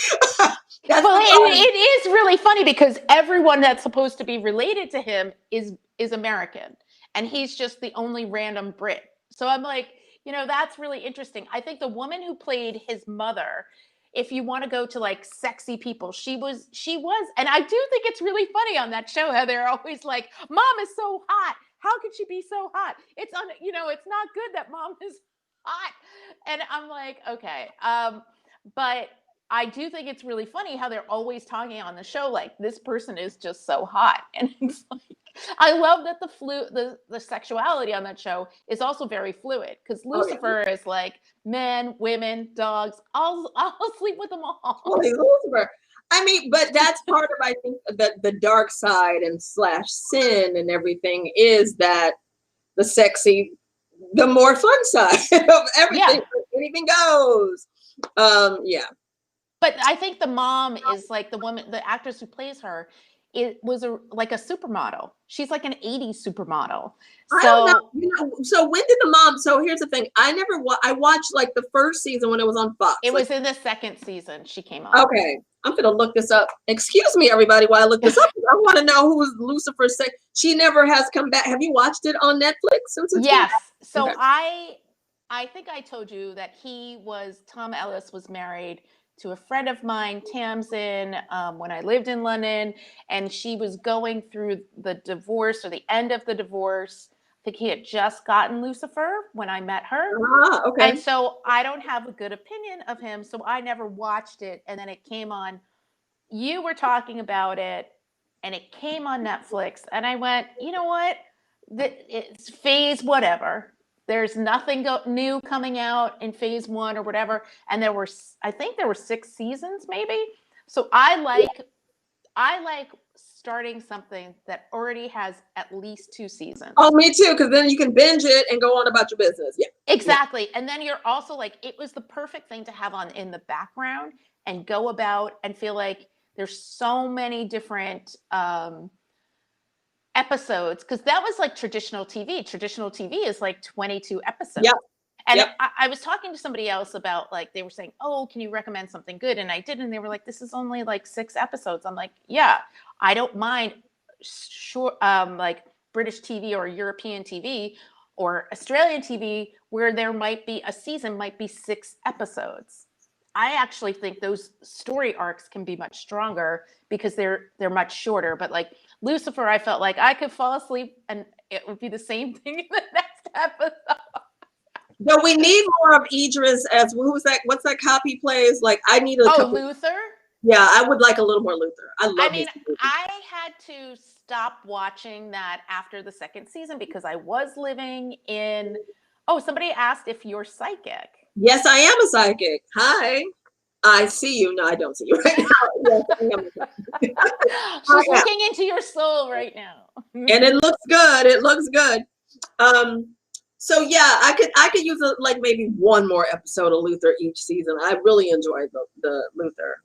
It is really funny because everyone that's supposed to be related to him is American, and he's just the only random Brit. So I'm like, that's really interesting. I think the woman who played his mother, if you want to go to like sexy people, she was, and I do think it's really funny on that show how they're always like, Mom is so hot. How could she be so hot? It's not good that Mom is hot. And I'm like, okay. But I do think it's really funny how they're always talking on the show like this person is just so hot. And it's like, I love that the sexuality on that show is also very fluid because Lucifer is like men, women, dogs. I'll sleep with them all. Lucifer. I mean, but that's part of, I think, the dark side and / sin and everything is that the sexy, the more fun side of everything. Anything goes. Yeah. But I think the mom is like the woman, the actress who plays her. It was like a supermodel. She's like an 80s supermodel. So, I don't know. So when did the mom? So here's the thing. I watched like the first season when it was on Fox. It was in the second season she came on. Okay. I'm going to look this up. Excuse me, everybody, while I look this up. I want to know who was Lucifer. She never has come back. Have you watched it on Netflix since it's Yes. So okay. I think I told you that Tom Ellis was married to a friend of mine, Tamsin, when I lived in London, and she was going through the divorce or the end of the divorce. I think he had just gotten Lucifer when I met her. Ah, okay. And so I don't have a good opinion of him. So I never watched it. And then it came on. You were talking about it and it came on Netflix. And I went, you know what? It's phase whatever. There's nothing new coming out in phase 1 or whatever. And I think there were 6 seasons maybe. So I like starting something that already has at least 2 seasons. Oh, me too, because then you can binge it and go on about your business. Yeah. Exactly. Yeah. And then you're also like, it was the perfect thing to have on in the background and go about and feel like there's so many different episodes, because that was like traditional TV. Traditional TV is like 22 episodes. Yep. And I was talking to somebody else about, like, they were saying, oh, can you recommend something good? And I did. And they were like, this is only like 6 episodes. I'm like, yeah, I don't mind like British TV or European TV or Australian TV where there might be a season, might be 6 episodes. I actually think those story arcs can be much stronger because they're much shorter. But like Lucifer, I felt like I could fall asleep and it would be the same thing in the next episode. But we need more of Idris as who's that? What's that cop he plays? Like, I need a couple. Luther? Yeah, I would like a little more Luther. I mean, I had to stop watching that after the 2nd season because I was living in. Oh, somebody asked if you're psychic. Yes, I am a psychic. Hi. I see you. No, I don't see you right now. Yes, She's looking into your soul right now. And it looks good. It looks good. So yeah, I could use like maybe one more episode of Luther each season. I really enjoyed the Luther.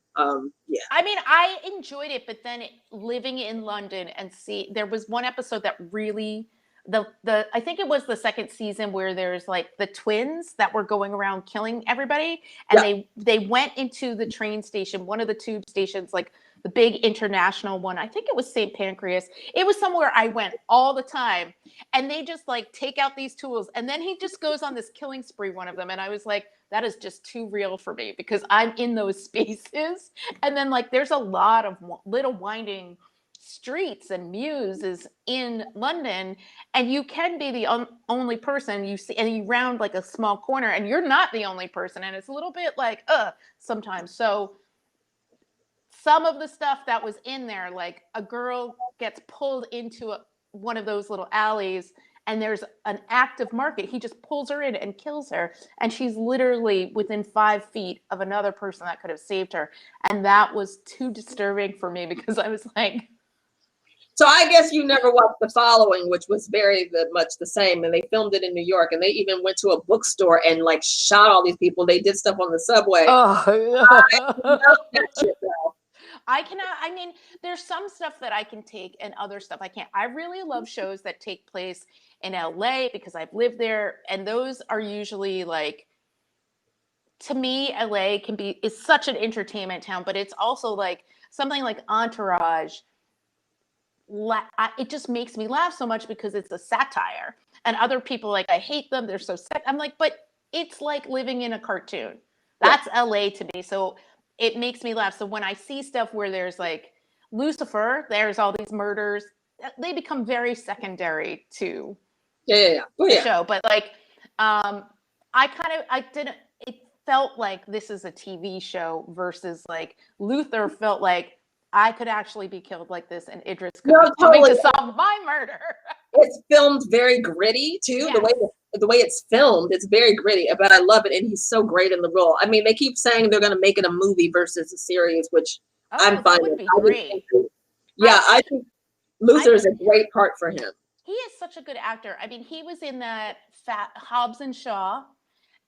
Yeah. I mean, I enjoyed it, but then living in London and there was one episode that really I think it was the 2nd season where there's like the twins that were going around killing everybody, and they went into the train station, one of the tube stations, like the big international one. I think it was St. Pancras. It was somewhere I went all the time, and they just like take out these tools, and then he just goes on this killing spree, one of them, and I was like, that is just too real for me because I'm in those spaces. And then like there's a lot of little winding streets and muses in London, and you can be the only person you see, and you round like a small corner and you're not the only person, and it's a little bit like sometimes. So some of the stuff that was in there, like a girl gets pulled into one of those little alleys and there's an active market, he just pulls her in and kills her, and she's literally within 5 feet of another person that could have saved her. And that was too disturbing for me because I was like, so I guess you never watched The Following, which was very much the same. And they filmed it in New York, and they even went to a bookstore and like shot all these people. They did stuff on the subway. Oh, I love that shit, though. I cannot. I mean, there's some stuff that I can take and other stuff I can't. I really love shows that take place in LA because I've lived there. And those are usually like, to me, LA is such an entertainment town, but it's also like something like Entourage. It just makes me laugh so much because it's a satire, and other people like, I hate them, they're so sad. I'm like, but it's like living in a cartoon. That's LA to me, so it makes me laugh. So when I see stuff where there's like Lucifer, there's all these murders, they become very secondary to the show. But like it felt like this is a TV show versus like Luther felt like I could actually be killed like this, and Idris could be coming to solve my murder. It's filmed very gritty too. Yes. The way it's filmed, it's very gritty, but I love it, and he's so great in the role. I mean, they keep saying they're going to make it a movie versus a series, which I'm fine with. I think Luther is a great part for him. He is such a good actor. I mean, he was in that Hobbs and Shaw,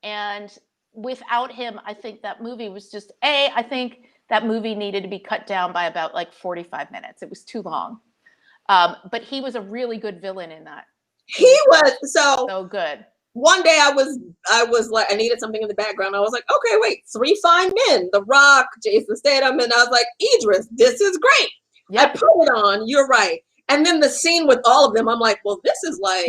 and without him, I think that movie was just I think that movie needed to be cut down by about like 45 minutes. It was too long. But he was a really good villain in that. He was so good. One day I was like, I needed something in the background. I was like, okay, wait, 3 fine men, The Rock, Jason Statham, and I was like, Idris, this is great. Yep. I put it on. You're right. And then the scene with all of them, I'm like, well, this is like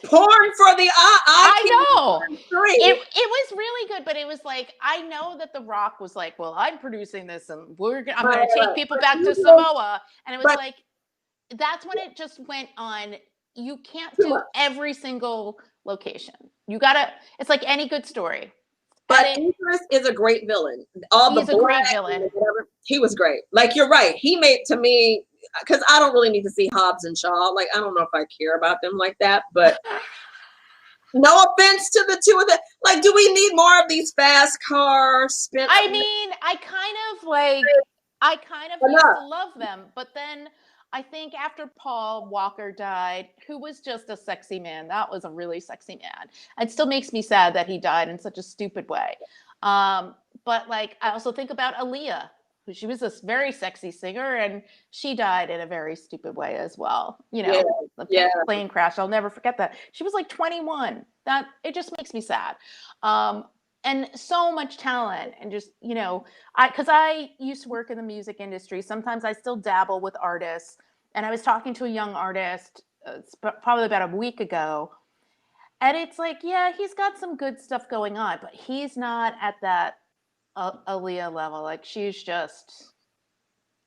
porn for the eye. I know. It was really good, but it was like, I know that The Rock was like, well, I'm producing this, and I'm going to take people back to Samoa. And it was like, that's when it just went on you can't do every single location. You gotta, it's like any good story. But Idris is a great villain. All he's the a great black villain. whatever, he was great. Like, you're right. He made, to me, because I don't really need to see Hobbs and Shaw. Like, I don't know if I care about them like that, but no offense to the two of them. Like, do we need more of these fast cars? I mean, I kind of used to love them, but then I think after Paul Walker died, who was just a sexy man, that was a really sexy man. It still makes me sad that he died in such a stupid way. But like, I also think about Aaliyah, who she was this very sexy singer, and she died in a very stupid way as well. You know, the plane crash. I'll never forget that. She was like 21. That, it just makes me sad. And so much talent, and just, you know, because I used to work in the music industry. Sometimes I still dabble with artists. And I was talking to a young artist probably about a week ago. And it's like, yeah, he's got some good stuff going on, but he's not at that Aaliyah level. Like, she's just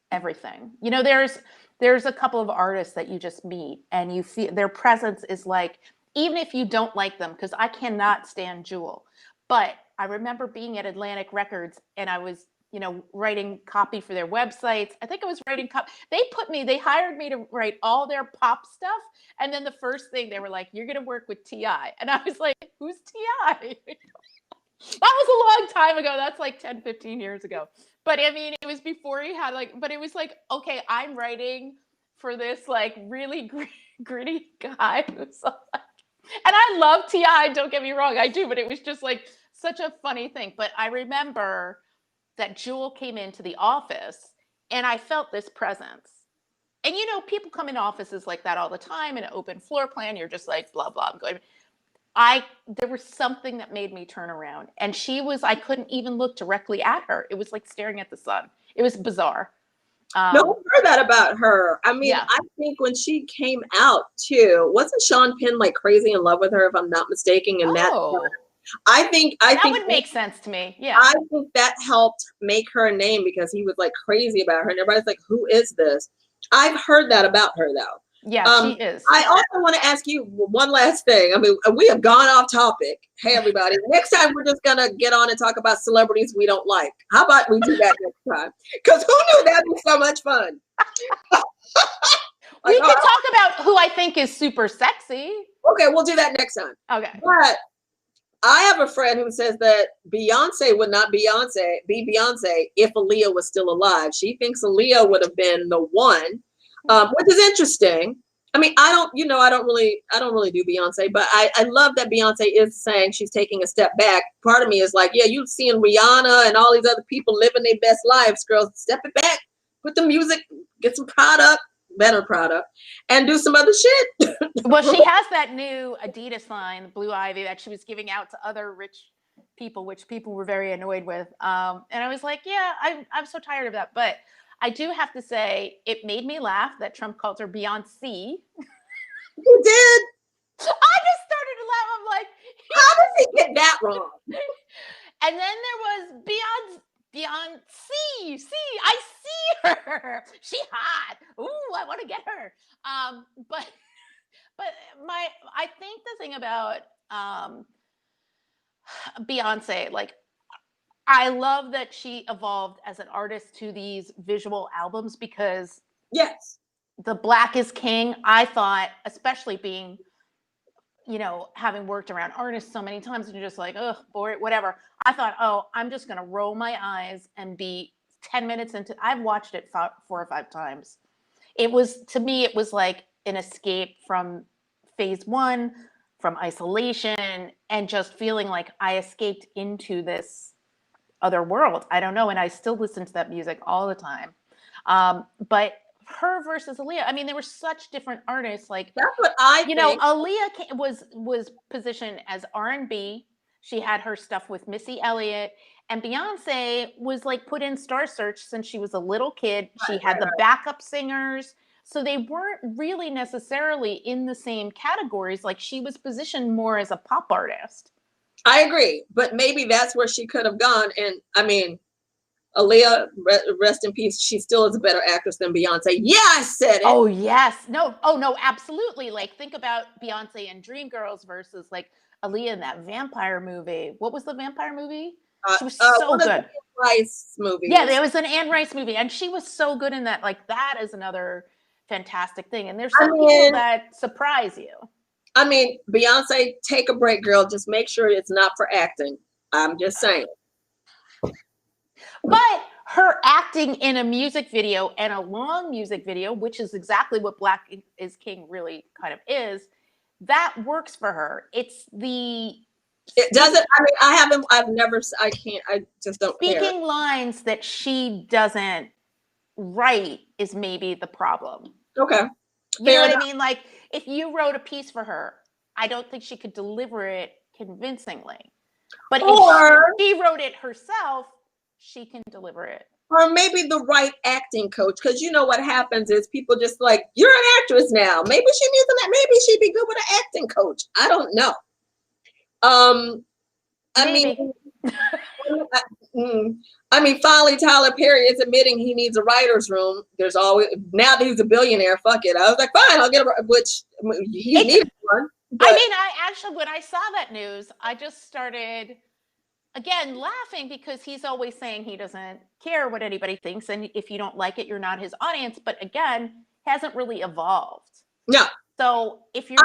everything. You know, there's a couple of artists that you just meet and you feel their presence is like, even if you don't like them, because I cannot stand Jewel. But I remember being at Atlantic Records and I was, you know, writing copy for their websites. I think I was writing copy. They hired me to write all their pop stuff. And then the first thing they were like, you're going to work with T.I. And I was like, who's T.I.? That was a long time ago. That's like 10, 15 years ago. But I mean, it was before he had like, but it was like, okay, I'm writing for this like really gritty guy. And I love T.I., don't get me wrong, I do, but it was just like such a funny thing. But I remember that Jewel came into the office and I felt this presence. And you know, people come in offices like that all the time in an open floor plan. You're just like, blah, blah, I'm going. There was something that made me turn around. And I couldn't even look directly at her. It was like staring at the sun. It was bizarre. No, I heard that about her. I mean, I think when she came out too, wasn't Sean Penn like crazy in love with her, if I'm not mistaken? And that would make sense to me. Yeah. I think that helped make her a name because he was like crazy about her. And everybody's like, who is this? I've heard that about her though. Yeah, she is. I also want to ask you one last thing. I mean, we have gone off topic. Hey, everybody. Next time, we're just going to get on and talk about celebrities we don't like. How about we do that next time? Because who knew that'd be so much fun? We could talk about who I think is super sexy. Okay, we'll do that next time. Okay. But I have a friend who says that Beyonce would not be Beyonce if Aaliyah was still alive. She thinks Aaliyah would have been the one. Which is interesting. I mean, I don't really do Beyonce, but I love that Beyonce is saying she's taking a step back. Part of me is like, yeah, you've seen Rihanna and all these other people living their best lives, girls. Step it back, put the music, get some better product, and do some other shit. Well, she has that new Adidas line, Blue Ivy, that she was giving out to other rich people, which people were very annoyed with. And I was like, yeah, I'm so tired of that, but I do have to say, it made me laugh that Trump called her Beyonce. He did. I just started to laugh. I'm like, how did he get that wrong? And then there was Beyonce. See, I see her. She hot. Ooh, I want to get her. But I think the thing about Beyonce, like, I love that she evolved as an artist to these visual albums because yes, the Black is King, I thought, especially being, you know, having worked around artists so many times and you're just like, oh, boy, whatever. I thought, oh, I'm just going to roll my eyes and be 10 minutes into, I've watched it 4 or 5 times. It was, to me, it was like an escape from phase 1, from isolation, and just feeling like I escaped into this other world. I don't know. And I still listen to that music all the time. But her versus Aaliyah, I mean, they were such different artists. Like, that's what I think. You know, Aaliyah was positioned as R&B. She had her stuff with Missy Elliott, and Beyonce was like put in Star Search since she was a little kid. She had the backup singers. So they weren't really necessarily in the same categories. Like, she was positioned more as a pop artist. I agree, but maybe that's where she could have gone. And I mean, Aaliyah, rest in peace. She still is a better actress than Beyonce. Yeah, I said it. Oh yes, no, oh no, absolutely. Like think about Beyonce and Dreamgirls versus like Aaliyah in that vampire movie. What was the vampire movie? She was so One of good. the Rice movies. Yeah, there was an Anne Rice movie, and she was so good in that. Like that is another fantastic thing. And there's some people that surprise you. I mean, Beyonce, take a break, girl. Just make sure it's not for acting. I'm just saying. But her acting in a music video and a long music video, which is exactly what Black is King really kind of is, that works for her. It's the... It doesn't, I mean, I just don't care. Speaking lines that she doesn't write is maybe the problem. Okay. You know what I mean? Like, if you wrote a piece for her, I don't think she could deliver it convincingly. But if she wrote it herself, she can deliver it. Or maybe the right acting coach, because you know what happens is people just like, you're an actress now. Maybe she needs maybe she'd be good with an acting coach. I don't know. I mean, finally, Tyler Perry is admitting he needs a writer's room. There's always, now that he's a billionaire, fuck it. I was like, fine, I'll get which he needed one. But, I mean, I actually, when I saw that news, I just started, again, laughing because he's always saying he doesn't care what anybody thinks. And if you don't like it, you're not his audience. But again, hasn't really evolved. No. So if you're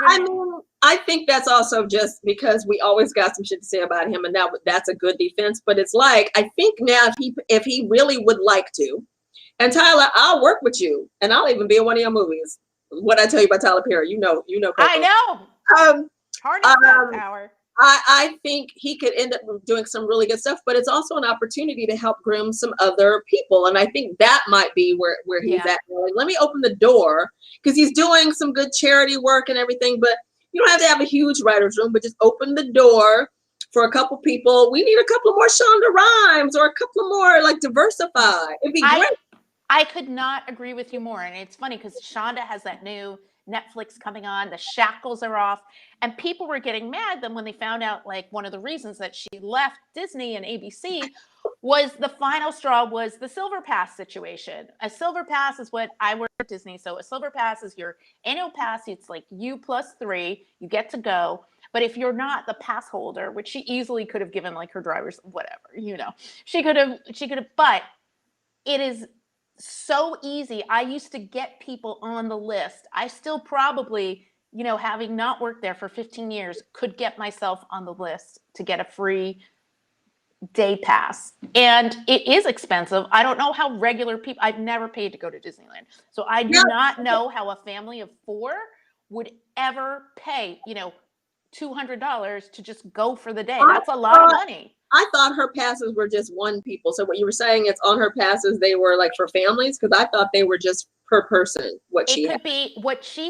I think that's also just because we always got some shit to say about him, and that's a good defense. But it's like, I think now if he really would like to, and Tyler, I'll work with you, and I'll even be in one of your movies. What I tell you about Tyler Perry, you know. Coco. I know. Hard power. I think he could end up doing some really good stuff, but it's also an opportunity to help groom some other people. And I think that might be where he's at. Like, let me open the door, because he's doing some good charity work and everything, but you don't have to have a huge writer's room, but just open the door for a couple people. We need a couple more Shonda Rhimes or a couple more, like, diversify. It'd be great. I could not agree with you more. And it's funny because Shonda has that new Netflix coming on, the shackles are off, and people were getting mad then when they found out, like, one of the reasons that she left Disney and ABC was the final straw was the Silver Pass situation. A Silver Pass is what I work at Disney. So a Silver Pass is your annual pass. It's like you plus 3, you get to go. But if you're not the pass holder, which she easily could have given like her driver's, whatever, you know, she could have, but it is so easy. I used to get people on the list. I still probably, you know, having not worked there for 15 years, could get myself on the list to get a free day pass. And it is expensive. I don't know how regular people, I've never paid to go to Disneyland. So I do not know how a family of 4 would ever pay, you know, $200 to just go for the day. That's a lot of money. I thought her passes were just one people. So what you were saying, it's on her passes, they were like for families? Because I thought they were just per person. What she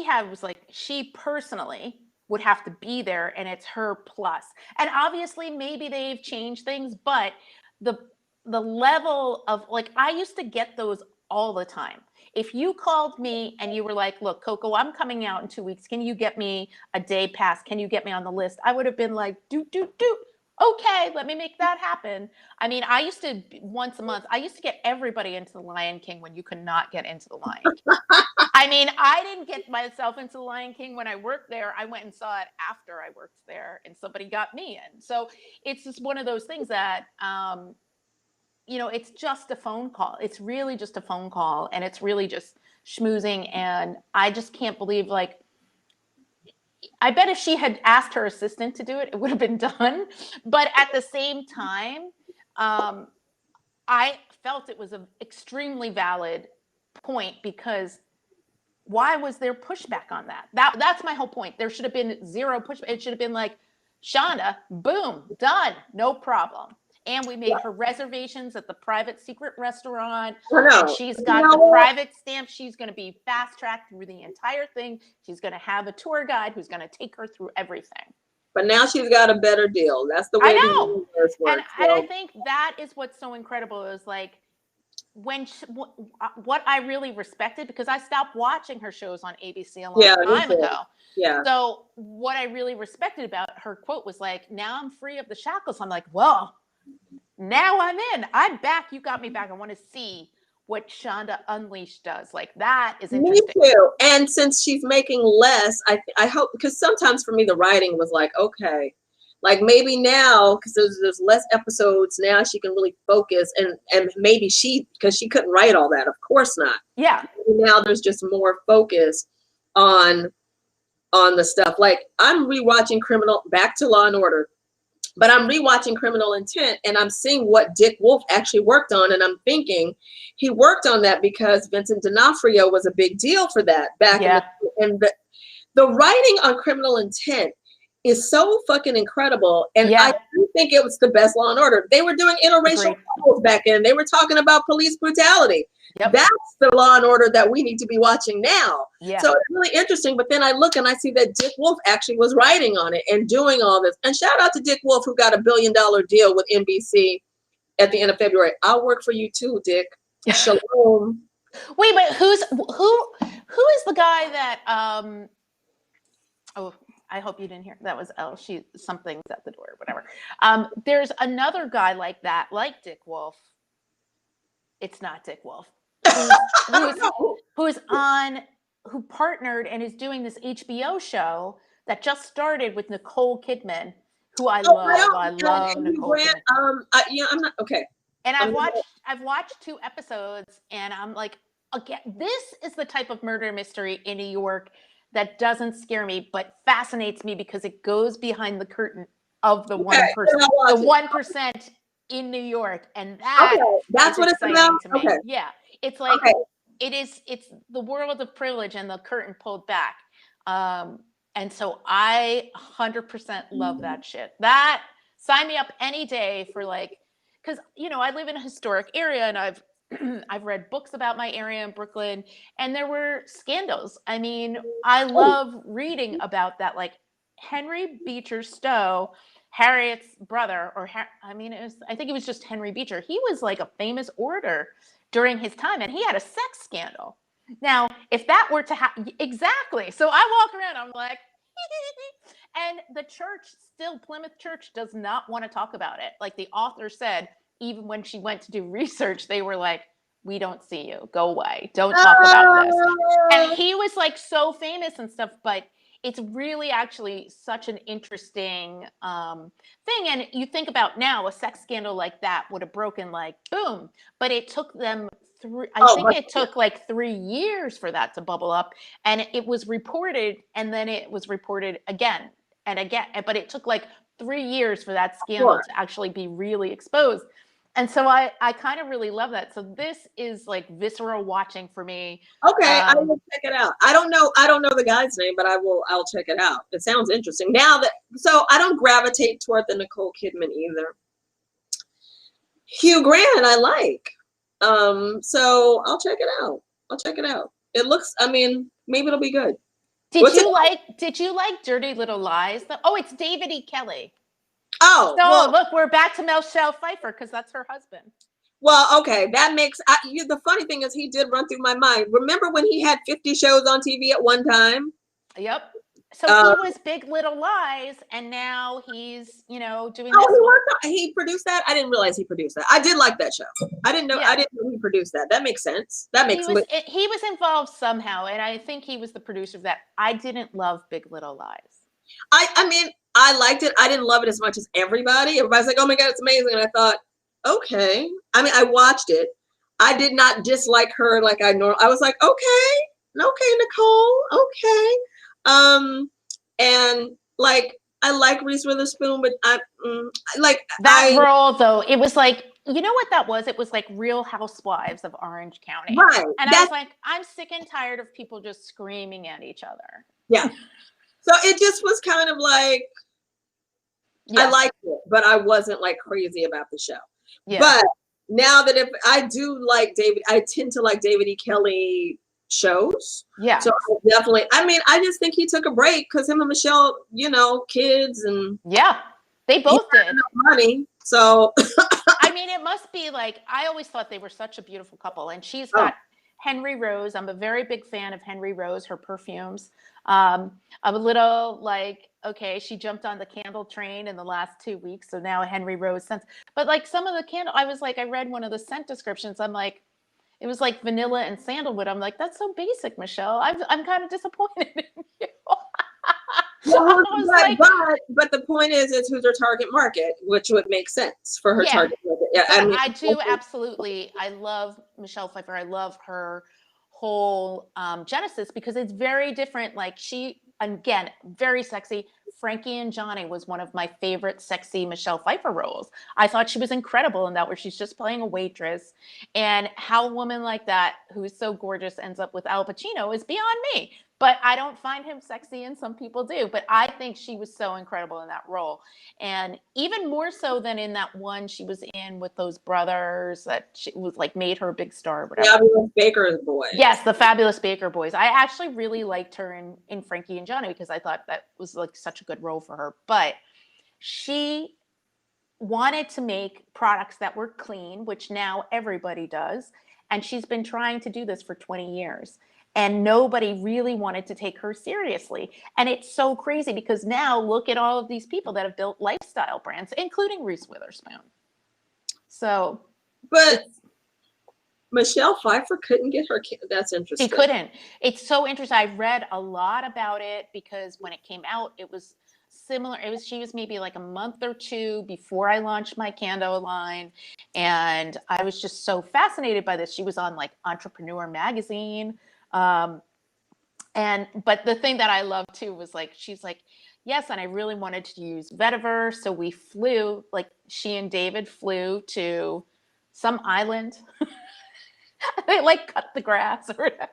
had was like, she personally would have to be there, and it's her plus. And obviously maybe they've changed things, but the level of, like, I used to get those all the time. If you called me and you were like, look, Coco, I'm coming out in 2 weeks. Can you get me a day pass? Can you get me on the list? I would have been like, do. Okay, let me make that happen. I mean, I used to, once a month, I used to get everybody into the Lion King when you could not get into the Lion King. I mean, I didn't get myself into the Lion King when I worked there. I went and saw it after I worked there, and somebody got me in. So it's just one of those things that, you know, it's just a phone call. It's really just a phone call, and it's really just schmoozing. And I just can't believe, like, I bet if she had asked her assistant to do it, it would have been done. But at the same time, I felt it was an extremely valid point, because why was there pushback on that? That's my whole point. There should have been zero pushback. It should have been like, Shonda, boom, done, no problem. And we made her reservations at the private secret restaurant. And she's got the private stamp. She's going to be fast-tracked through the entire thing. She's going to have a tour guide who's going to take her through everything. But now she's got a better deal. That's the way I know. Works, and I think that is what's so incredible is, like, when what I really respected, because I stopped watching her shows on ABC a long time ago. Yeah. So what I really respected about her quote was like, now I'm free of the shackles. I'm like, well, now I'm in. I'm back. You got me back. I want to see what Shonda Unleashed does. Like, that is interesting. Me too. And since she's making less, I hope, because sometimes for me the writing was like, okay, like maybe now because there's less episodes now she can really focus, and maybe because she couldn't write all that, of course not. Yeah. Now there's just more focus on the stuff. Like I'm rewatching back to Law and Order. But I'm rewatching Criminal Intent, and I'm seeing what Dick Wolf actually worked on, and I'm thinking he worked on that because Vincent D'Onofrio was a big deal for that back in the writing on Criminal Intent is so fucking incredible, and I do think it was the best Law and Order. They were doing interracial couples back then. They were talking about police brutality. Yep. That's the Law and Order that we need to be watching now. Yeah. So it's really interesting. But then I look and I see that Dick Wolf actually was writing on it and doing all this. And shout out to Dick Wolf, who got $1 billion deal with NBC at the end of February. I'll work for you too, Dick. Shalom. Wait, but who is the guy that oh, I hope you didn't hear. That was something's at the door or whatever. There's another guy like that, like Dick Wolf. It's not Dick Wolf. Who partnered and is doing this HBO show that just started with Nicole Kidman, who I love. I love Nicole Kidman. I'm not okay. And I've watched 2 episodes, and I'm like, again, this is the type of murder mystery in New York that doesn't scare me, but fascinates me because it goes behind the curtain of the 1%, the 1% in New York, and that's what it's about. To me. Okay. Yeah, it's like it's the world of privilege and the curtain pulled back, and so I 100% love that shit. That sign me up any day for like, because I live in a historic area, and I've read books about my area in Brooklyn, and there were scandals. I mean, I love reading about that, like Henry Beecher Stowe, Harriet's brother, I think it was just Henry Beecher. He was like a famous orator during his time, and he had a sex scandal. Now, if that were to happen, exactly. So I walk around, I'm like, and the church still, Plymouth Church, does not want to talk about it. Like the author said, even when she went to do research, they were like, we don't see you. Go away. Don't talk about this. And he was like so famous and stuff, but it's really actually such an interesting thing. And you think about now, a sex scandal like that would have broken like boom, but it took them it took like 3 years for that to bubble up, and it was reported, and then it was reported again and again, but it took like 3 years for that scandal to actually be really exposed. And so I kind of really love that. So this is like visceral watching for me. Okay, I will check it out. I don't know the guy's name, but I'll check it out. It sounds interesting. So I don't gravitate toward the Nicole Kidman either. Hugh Grant I like. So I'll check it out. It looks, maybe it'll be good. Did you like Dirty Little Lies? It's David E. Kelly. Oh, so look, we're back to Michelle Pfeiffer because that's her husband. Well, okay, that makes the funny thing is he did run through my mind. Remember when he had 50 shows on TV at one time? Yep. So he was Big Little Lies, and now he's doing this. He produced that. I didn't realize he produced that. I did like that show. I didn't know he produced that. That makes sense. He was involved somehow, and I think he was the producer of that. I didn't love Big Little Lies. I liked it. I didn't love it as much as everybody. Everybody's like, oh my God, it's amazing. And I thought, okay. I watched it. I did not dislike her like I normally. I was like, okay, Nicole, okay. And like, I like Reese Witherspoon, but I like that role though. It was like, you know what that was? It was like Real Housewives of Orange County. Right. And I was like, I'm sick and tired of people just screaming at each other. Yeah. So it just was kind of like, I liked it, but I wasn't like crazy about the show. Yeah. But now that if I do like I tend to like David E. Kelly shows. Yeah. So definitely, I just think he took a break because him and Michelle, kids and. Yeah, they both did. Money. So. It must be like, I always thought they were such a beautiful couple, and she's got Henry Rose. I'm a very big fan of Henry Rose, her perfumes. I'm a little like, okay, she jumped on the candle train in the last 2 weeks, so now Henry Rose scents. But like some of the candle, I was like, I read one of the scent descriptions. I'm like, it was like vanilla and sandalwood. I'm like, that's so basic, Michelle. I'm kind of disappointed in you. Well, but the point is who's her target market, which would make sense for her target market. Yeah, so I do absolutely. I love Michelle Pfeiffer. I love her whole genesis because it's very different. Like she, again, very sexy. Frankie and Johnny was one of my favorite sexy Michelle Pfeiffer roles. I thought she was incredible in that, where she's just playing a waitress, and how a woman like that, who is so gorgeous, ends up with Al Pacino is beyond me. But I don't find him sexy, and some people do. But I think she was so incredible in that role. And even more so than in that one she was in with those brothers that she was like made her a big star or whatever. Fabulous Baker Boys. Yes, the Fabulous Baker Boys. I actually really liked her in Frankie and Johnny because I thought that was like such a good role for her. But she wanted to make products that were clean, which now everybody does. And she's been trying to do this for 20 years. And nobody really wanted to take her seriously. And it's so crazy because now look at all of these people that have built lifestyle brands, including Reese Witherspoon. So, but Michelle Pfeiffer couldn't get her. That's interesting. She couldn't. It's so interesting. I read a lot about it because when it came out, it was similar. She was maybe like a month or two before I launched my candle line. And I was just so fascinated by this. She was on like Entrepreneur magazine. But the thing that I love too was like, she's like, yes, and I really wanted to use vetiver. So we flew, like she and David flew to some island. They like cut the grass or whatever.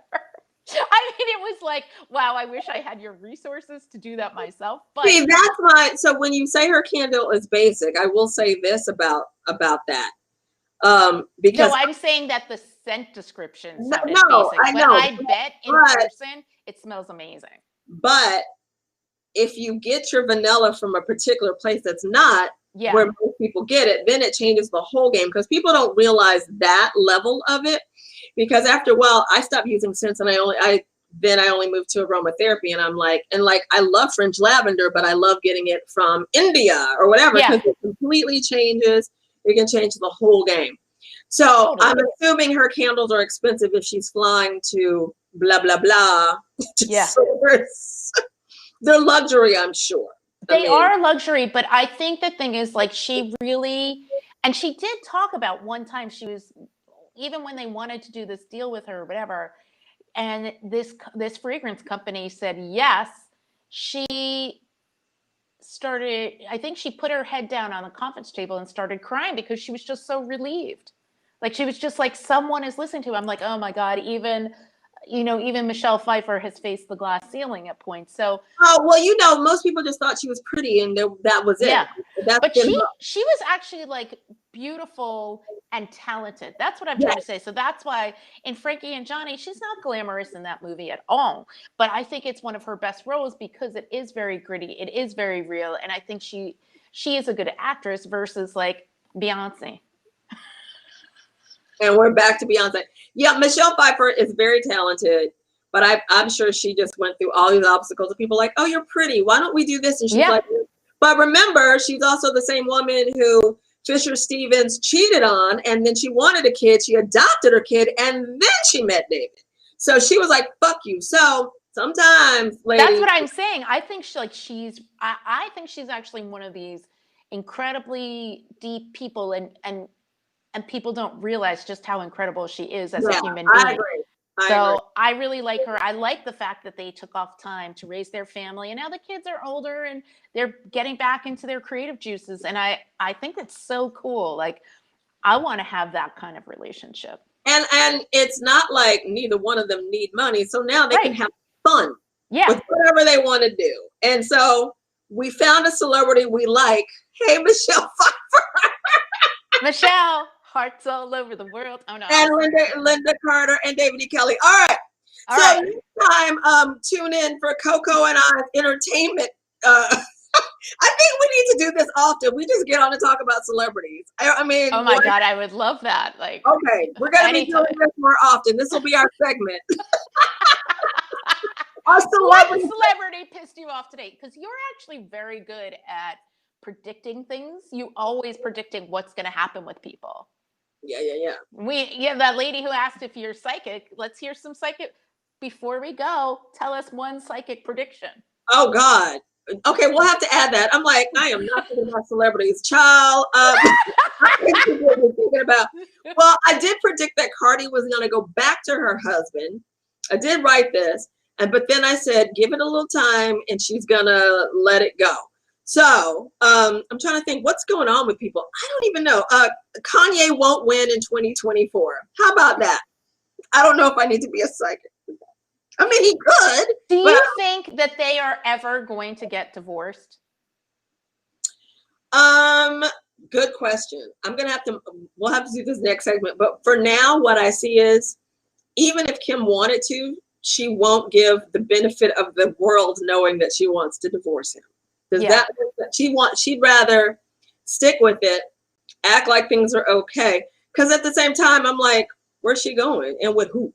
I mean, it was like, wow, I wish I had your resources to do that myself. But see, that's why. So when you say her candle is basic, I will say this about that. Because no, I'm saying that the scent description sounded no, basic, I know, but I bet in person it smells amazing. But if you get your vanilla from a particular place that's not where most people get it, then it changes the whole game because people don't realize that level of it. Because after a while, I stopped using scents and I only moved to aromatherapy, and I'm like, I love French lavender, but I love getting it from India or whatever because it completely changes. It can change the whole game. So I'm assuming her candles are expensive if she's flying to blah, blah, blah. They're luxury, I'm sure. They are luxury, but I think the thing is like she really, and she did talk about one time she was, even when they wanted to do this deal with her or whatever, and this fragrance company said yes, she started, I think she put her head down on the conference table and started crying because she was just so relieved. Like she was just like, someone is listening to. I'm like, oh my God, even Michelle Pfeiffer has faced the glass ceiling at points. So most people just thought she was pretty and that was it. Yeah. But she was actually like beautiful and talented. That's what I'm trying to say. So that's why in Frankie and Johnny, she's not glamorous in that movie at all. But I think it's one of her best roles because it is very gritty. It is very real. And I think she is a good actress versus like Beyonce. And we're back to Beyonce. Yeah, Michelle Pfeiffer is very talented, but I'm sure she just went through all these obstacles. And people like, oh, you're pretty. Why don't we do this? And she's like, but remember, she's also the same woman who Fisher Stevens cheated on, and then she wanted a kid. She adopted her kid, and then she met David. So she was like, fuck you. So sometimes, ladies, that's what I'm saying. I think I think she's actually one of these incredibly deep people, and people don't realize just how incredible she is as a human being. I agree. I really like her. I like the fact that they took off time to raise their family, and now the kids are older and they're getting back into their creative juices. And I think it's so cool. Like, I want to have that kind of relationship. And it's not like neither one of them need money, so now they can have fun with whatever they want to do. And so we found a celebrity we like. Hey, Michelle Pfeiffer. Michelle. Hearts all over the world. Oh no! And Linda Carter and David E. Kelly. All right. Next time, tune in for Coco and I's entertainment I think we need to do this often. We just get on and talk about celebrities. I mean, Oh my God, I would love that. Like, okay, we're gonna be doing this more often. This will be our segment. Our what celebrity. celebrity pissed you off today? Because you're actually very good at predicting things. You always predicting what's going to happen with people. Yeah. That lady who asked if you're psychic. Let's hear some psychic. Before we go, tell us one psychic prediction. Oh God. Okay, we'll have to add that. I'm like, I am not thinking about celebrities, child. Thinking about. Well, I did predict that Cardi was going to go back to her husband. I did write this, but then I said, give it a little time, and she's gonna let it go. So I'm trying to think what's going on with people. I don't even know. Kanye won't win in 2024. How about that? I don't know if I need to be a psychic. I mean, he could. Do you think that they are ever going to get divorced? Good question. We'll have to do this next segment. But for now, what I see is, even if Kim wanted to, she won't give the benefit of the world knowing that she wants to divorce him. She'd rather stick with it, act like things are okay. Because at the same time, I'm like, where's she going and with who?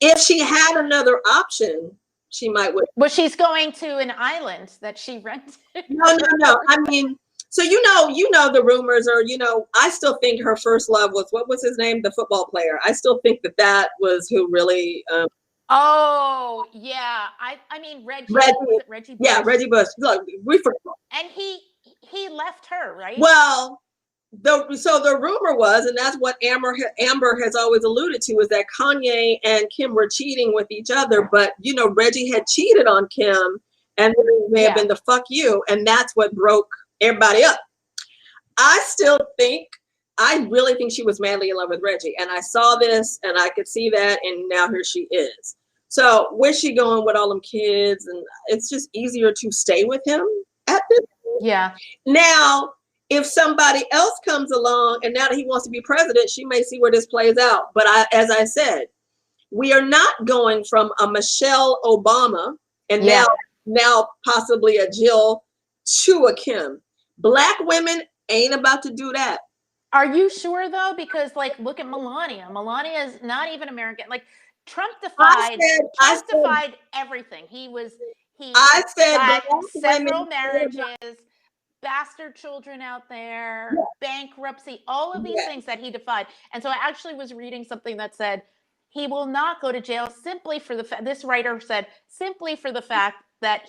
If she had another option, she might win. Well, she's going to an island that she rented. No. I mean, so you know the rumors are, I still think her first love was, what was his name? The football player. I still think that was who really. Oh yeah, I mean Reggie Bush. Yeah, Reggie Bush. Look, we forgot. And he left her, right? Well, the rumor was, and that's what Amber has always alluded to, is that Kanye and Kim were cheating with each other. But Reggie had cheated on Kim, and it may have been the fuck you, and that's what broke everybody up. I really think she was madly in love with Reggie, and I saw this, and I could see that, and now here she is. So where's she going with all them kids? And it's just easier to stay with him at this point. Yeah. Now, if somebody else comes along and now that he wants to be president, she may see where this plays out. But as I said, we are not going from a Michelle Obama and now possibly a Jill to a Kim. Black women ain't about to do that. Are you sure though? Because look at Melania. Melania is not even American. Trump defied everything. He had several marriages, bastard children out there, bankruptcy, all of these things that he defied. And so I actually was reading something that said he will not go to jail simply for this writer said simply for the fact that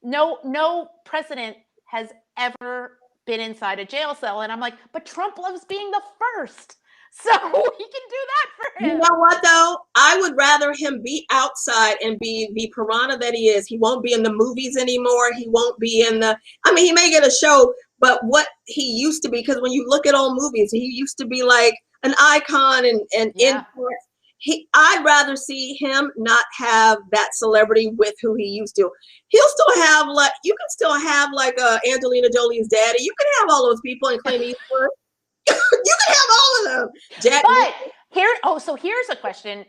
no president has ever been inside a jail cell. And I'm like, but Trump loves being the first. So he can do that for him. You know what, though? I would rather him be outside and be the piranha that he is. He won't be in the movies anymore. He won't be he may get a show, but what he used to be, because when you look at old movies, he used to be like an icon and influence. I'd rather see him not have that celebrity with who he used to. He'll still have you can still have Angelina Jolie's daddy. You can have all those people and Clint Eastwood. You can have all of them. So here's a question.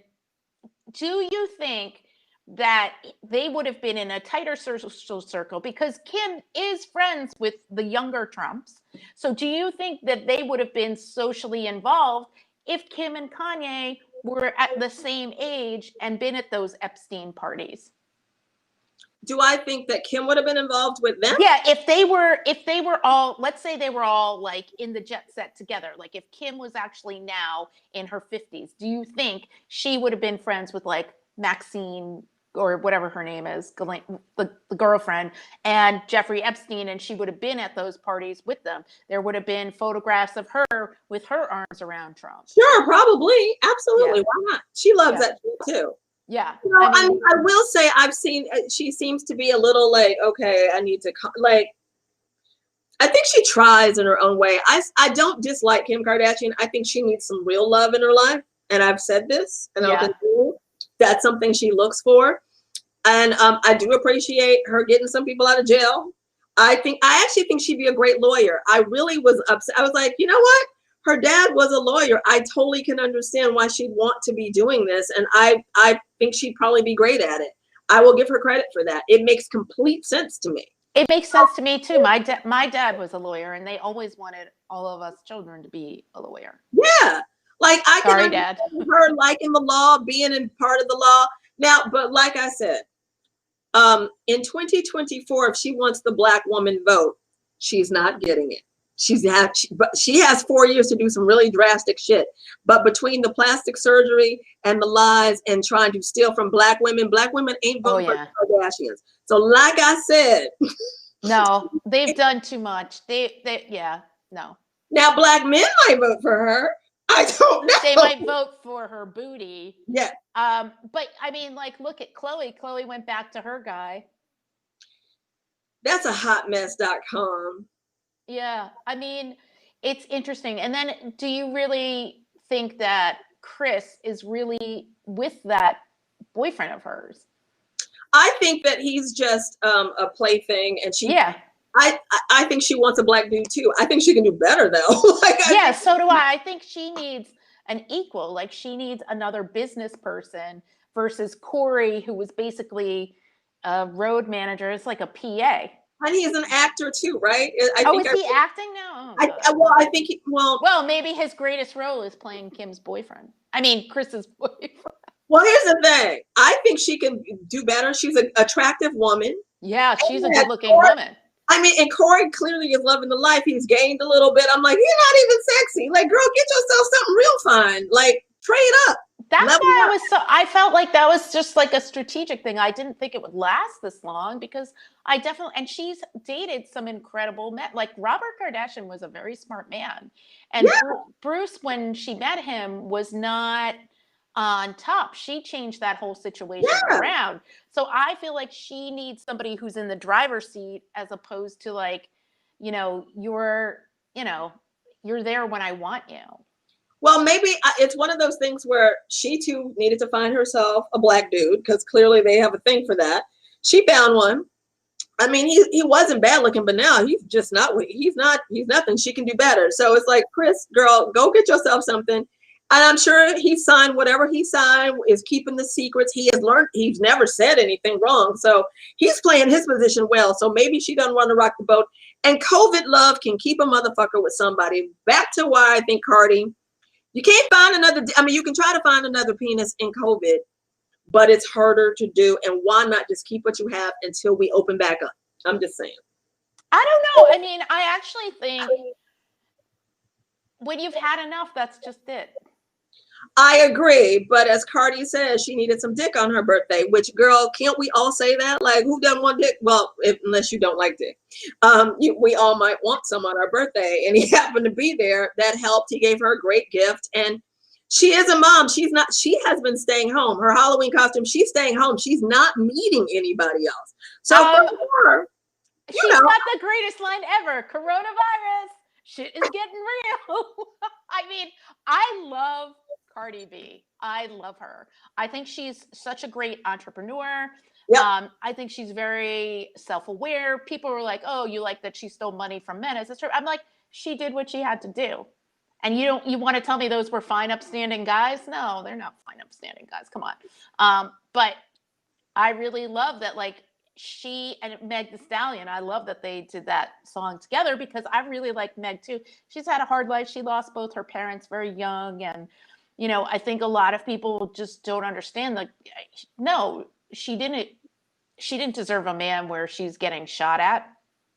Do you think that they would have been in a tighter social circle because Kim is friends with the younger Trumps? So do you think that they would have been socially involved if Kim and Kanye were at the same age and been at those Epstein parties? Do I think that Kim would have been involved with them? Yeah, if they were all, let's say they were all in the jet set together. If Kim was actually now in her 50s, do you think she would have been friends with Maxine or whatever her name is, the girlfriend, and Jeffrey Epstein, and she would have been at those parties with them? There would have been photographs of her with her arms around Trump. Sure, probably. Absolutely. Yeah. Why not? She loves that too. Yeah. I will say I've seen, she seems to be a little okay, I need to, I think she tries in her own way. I don't dislike Kim Kardashian. I think she needs some real love in her life. And I've said this, and I'll continue. That's something she looks for. And I do appreciate her getting some people out of jail. I actually think she'd be a great lawyer. I really was upset. I was like, you know what? Her dad was a lawyer. I totally can understand why she'd want to be doing this. And I think she'd probably be great at it. I will give her credit for that. It makes complete sense to me. It makes sense to me too. My dad was a lawyer, and they always wanted all of us children to be a lawyer. Yeah. Like I can Sorry, Dad. understand her liking the law, being in part of the law. Now, but like I said, in 2024, if she wants the Black woman vote, she's not getting it. But she has 4 years to do some really drastic shit. But between the plastic surgery and the lies and trying to steal from Black women ain't voting for the Kardashians. So like I said, no, they've done too much. Yeah, no. Now Black men might vote for her. I don't know. They might vote for her booty. Yeah. But I mean, like, look at Chloe. Chloe went back to her guy. That's a hotmess.com. Yeah. I mean, it's interesting. And then do you really think that Chris is really with that boyfriend of hers? I think that he's just a plaything, and she. Yeah. I think she wants a Black dude too. I think she can do better though. So do I. I think she needs an equal. Like, she needs another business person versus Corey, who was basically a road manager. It's like a PA. And he is an actor too, right? Is he acting now? I think well, maybe his greatest role is playing Kim's boyfriend. I mean, Chris's boyfriend. Well, here's the thing. I think she can do better. She's an attractive woman. Yeah, she's a good-looking woman. I mean, and Corey clearly is loving the life. He's gained a little bit. I'm like, you're not even sexy. Like, girl, get yourself something real fine. Like, trade up. That's why I felt like that was just like a strategic thing. I didn't think it would last this long because and she's dated some incredible men. Like, Robert Kardashian was a very smart man. And Bruce, when she met him, was not on top. She changed that whole situation around. So I feel like she needs somebody who's in the driver's seat as opposed to, like, you're there when I want you. Well, maybe it's one of those things where she too needed to find herself a Black dude, because clearly they have a thing for that. She found one. I mean, he wasn't bad looking, but now he's just not. He's nothing. She can do better. So it's like, Chris, girl, go get yourself something. And I'm sure he signed whatever he signed, is keeping the secrets. He has learned, he's never said anything wrong. So he's playing his position well. So maybe she doesn't want to rock the boat. And COVID love can keep a motherfucker with somebody. Back to why I think Cardi, you can't find another, I mean, you can try to find another penis in COVID, but it's harder to do. And why not just keep what you have until we open back up? I'm just saying. I don't know. I mean, I actually think when you've had enough, that's just it. I agree, but as Cardi says, she needed some dick on her birthday, which, girl, can't we all say that? Like, who doesn't want dick? Well, unless you don't like dick. We all might want some on our birthday, and he happened to be there. That helped. He gave her a great gift, and she is a mom. She has been staying home. Her Halloween costume, she's staying home. She's not meeting anybody else. So for her, she's got the greatest line ever. Coronavirus, shit is getting real. I mean, I love Cardi B. I love her. I think she's such a great entrepreneur. Yep. I think she's very self-aware. People were like, "Oh, you like that she stole money from men?" Is this true? I'm like, she did what she had to do. And you want to tell me those were fine, upstanding guys? No, they're not fine, upstanding guys. Come on. But I really love that, like, she and Meg Thee Stallion, I love that they did that song together because I really like Meg too. She's had a hard life. She lost both her parents very young, and I think a lot of people just don't understand. Like, no, she didn't deserve a man where she's getting shot at.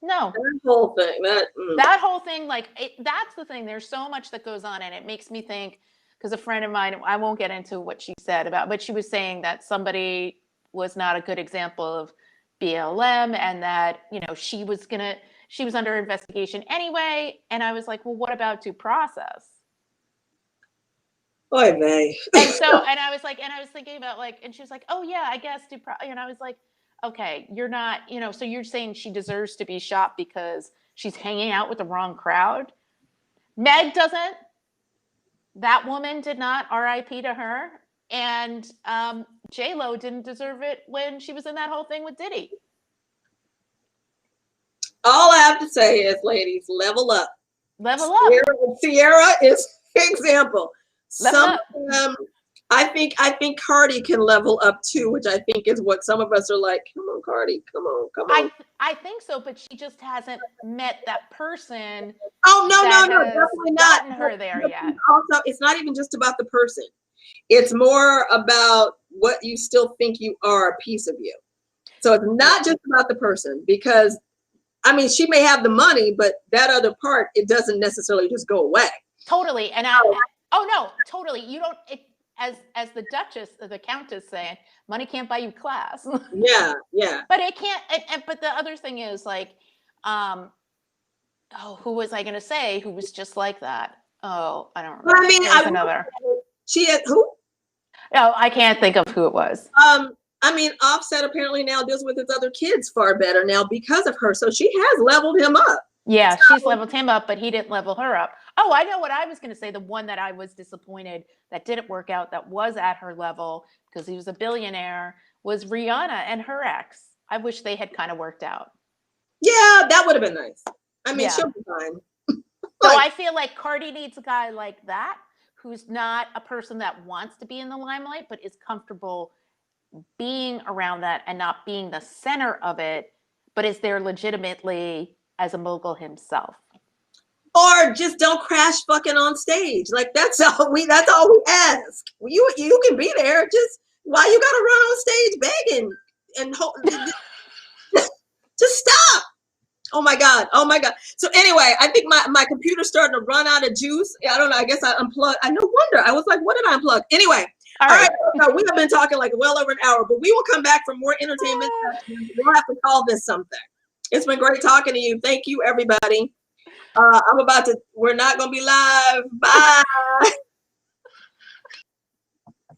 No. That whole thing, like, that's the thing. There's so much that goes on, and it makes me think, because a friend of mine, I won't get into what she said but she was saying that somebody was not a good example of BLM, and that, she was under investigation anyway. And I was like, well, what about due process? Oy vey. And I was thinking about, like, and she was like, oh yeah, I guess due process. And I was like, okay, you're not, so you're saying she deserves to be shot because she's hanging out with the wrong crowd? Meg doesn't. That woman did not. R.I.P. to her. And J-Lo didn't deserve it when she was in that whole thing with Diddy. All I have to say is, ladies, level up. Level up. Sierra is an example. Some of them I think Cardi can level up too, which I think is what some of us are like. Come on, Cardi, come on, come on. I think so, but she just hasn't met that person Oh no, that no, has definitely not. gotten her there yet. Also, it's not even just about the person. It's more about what you still think you are, a piece of you. So it's not just about the person, because I mean, she may have the money, but that other part, it doesn't necessarily just go away. Totally. And oh no, totally. You don't, as the Duchess, the Countess saying, money can't buy you class. Yeah, yeah. But it can't, but the other thing is like, who was I going to say who was just like that? Oh, I don't remember. But I mean, There's another. She had who? Oh, I can't think of who it was. I mean, Offset apparently now deals with his other kids far better now because of her. So she has leveled him up. Yeah, she's leveled him up, but he didn't level her up. Oh, I know what I was going to say. The one that I was disappointed that didn't work out, that was at her level because he was a billionaire, was Rihanna and her ex. I wish they had kind of worked out. Yeah, that would have been nice. I mean, she'll be fine. So I feel like Cardi needs a guy like that, who's not a person that wants to be in the limelight, but is comfortable being around that and not being the center of it, but is there legitimately as a mogul himself. Or just don't crash fucking on stage. Like that's all we ask. You can be there. Just why you gotta run on stage begging and just stop. Oh my God. Oh my God. So anyway, I think my computer's starting to run out of juice. I don't know. I guess I unplugged. I no wonder. I was like, what did I unplug? Anyway. All right. No, we have been talking like well over an hour, but we will come back for more entertainment. We'll have to call this something. It's been great talking to you. Thank you, everybody. We're not going to be live. Bye.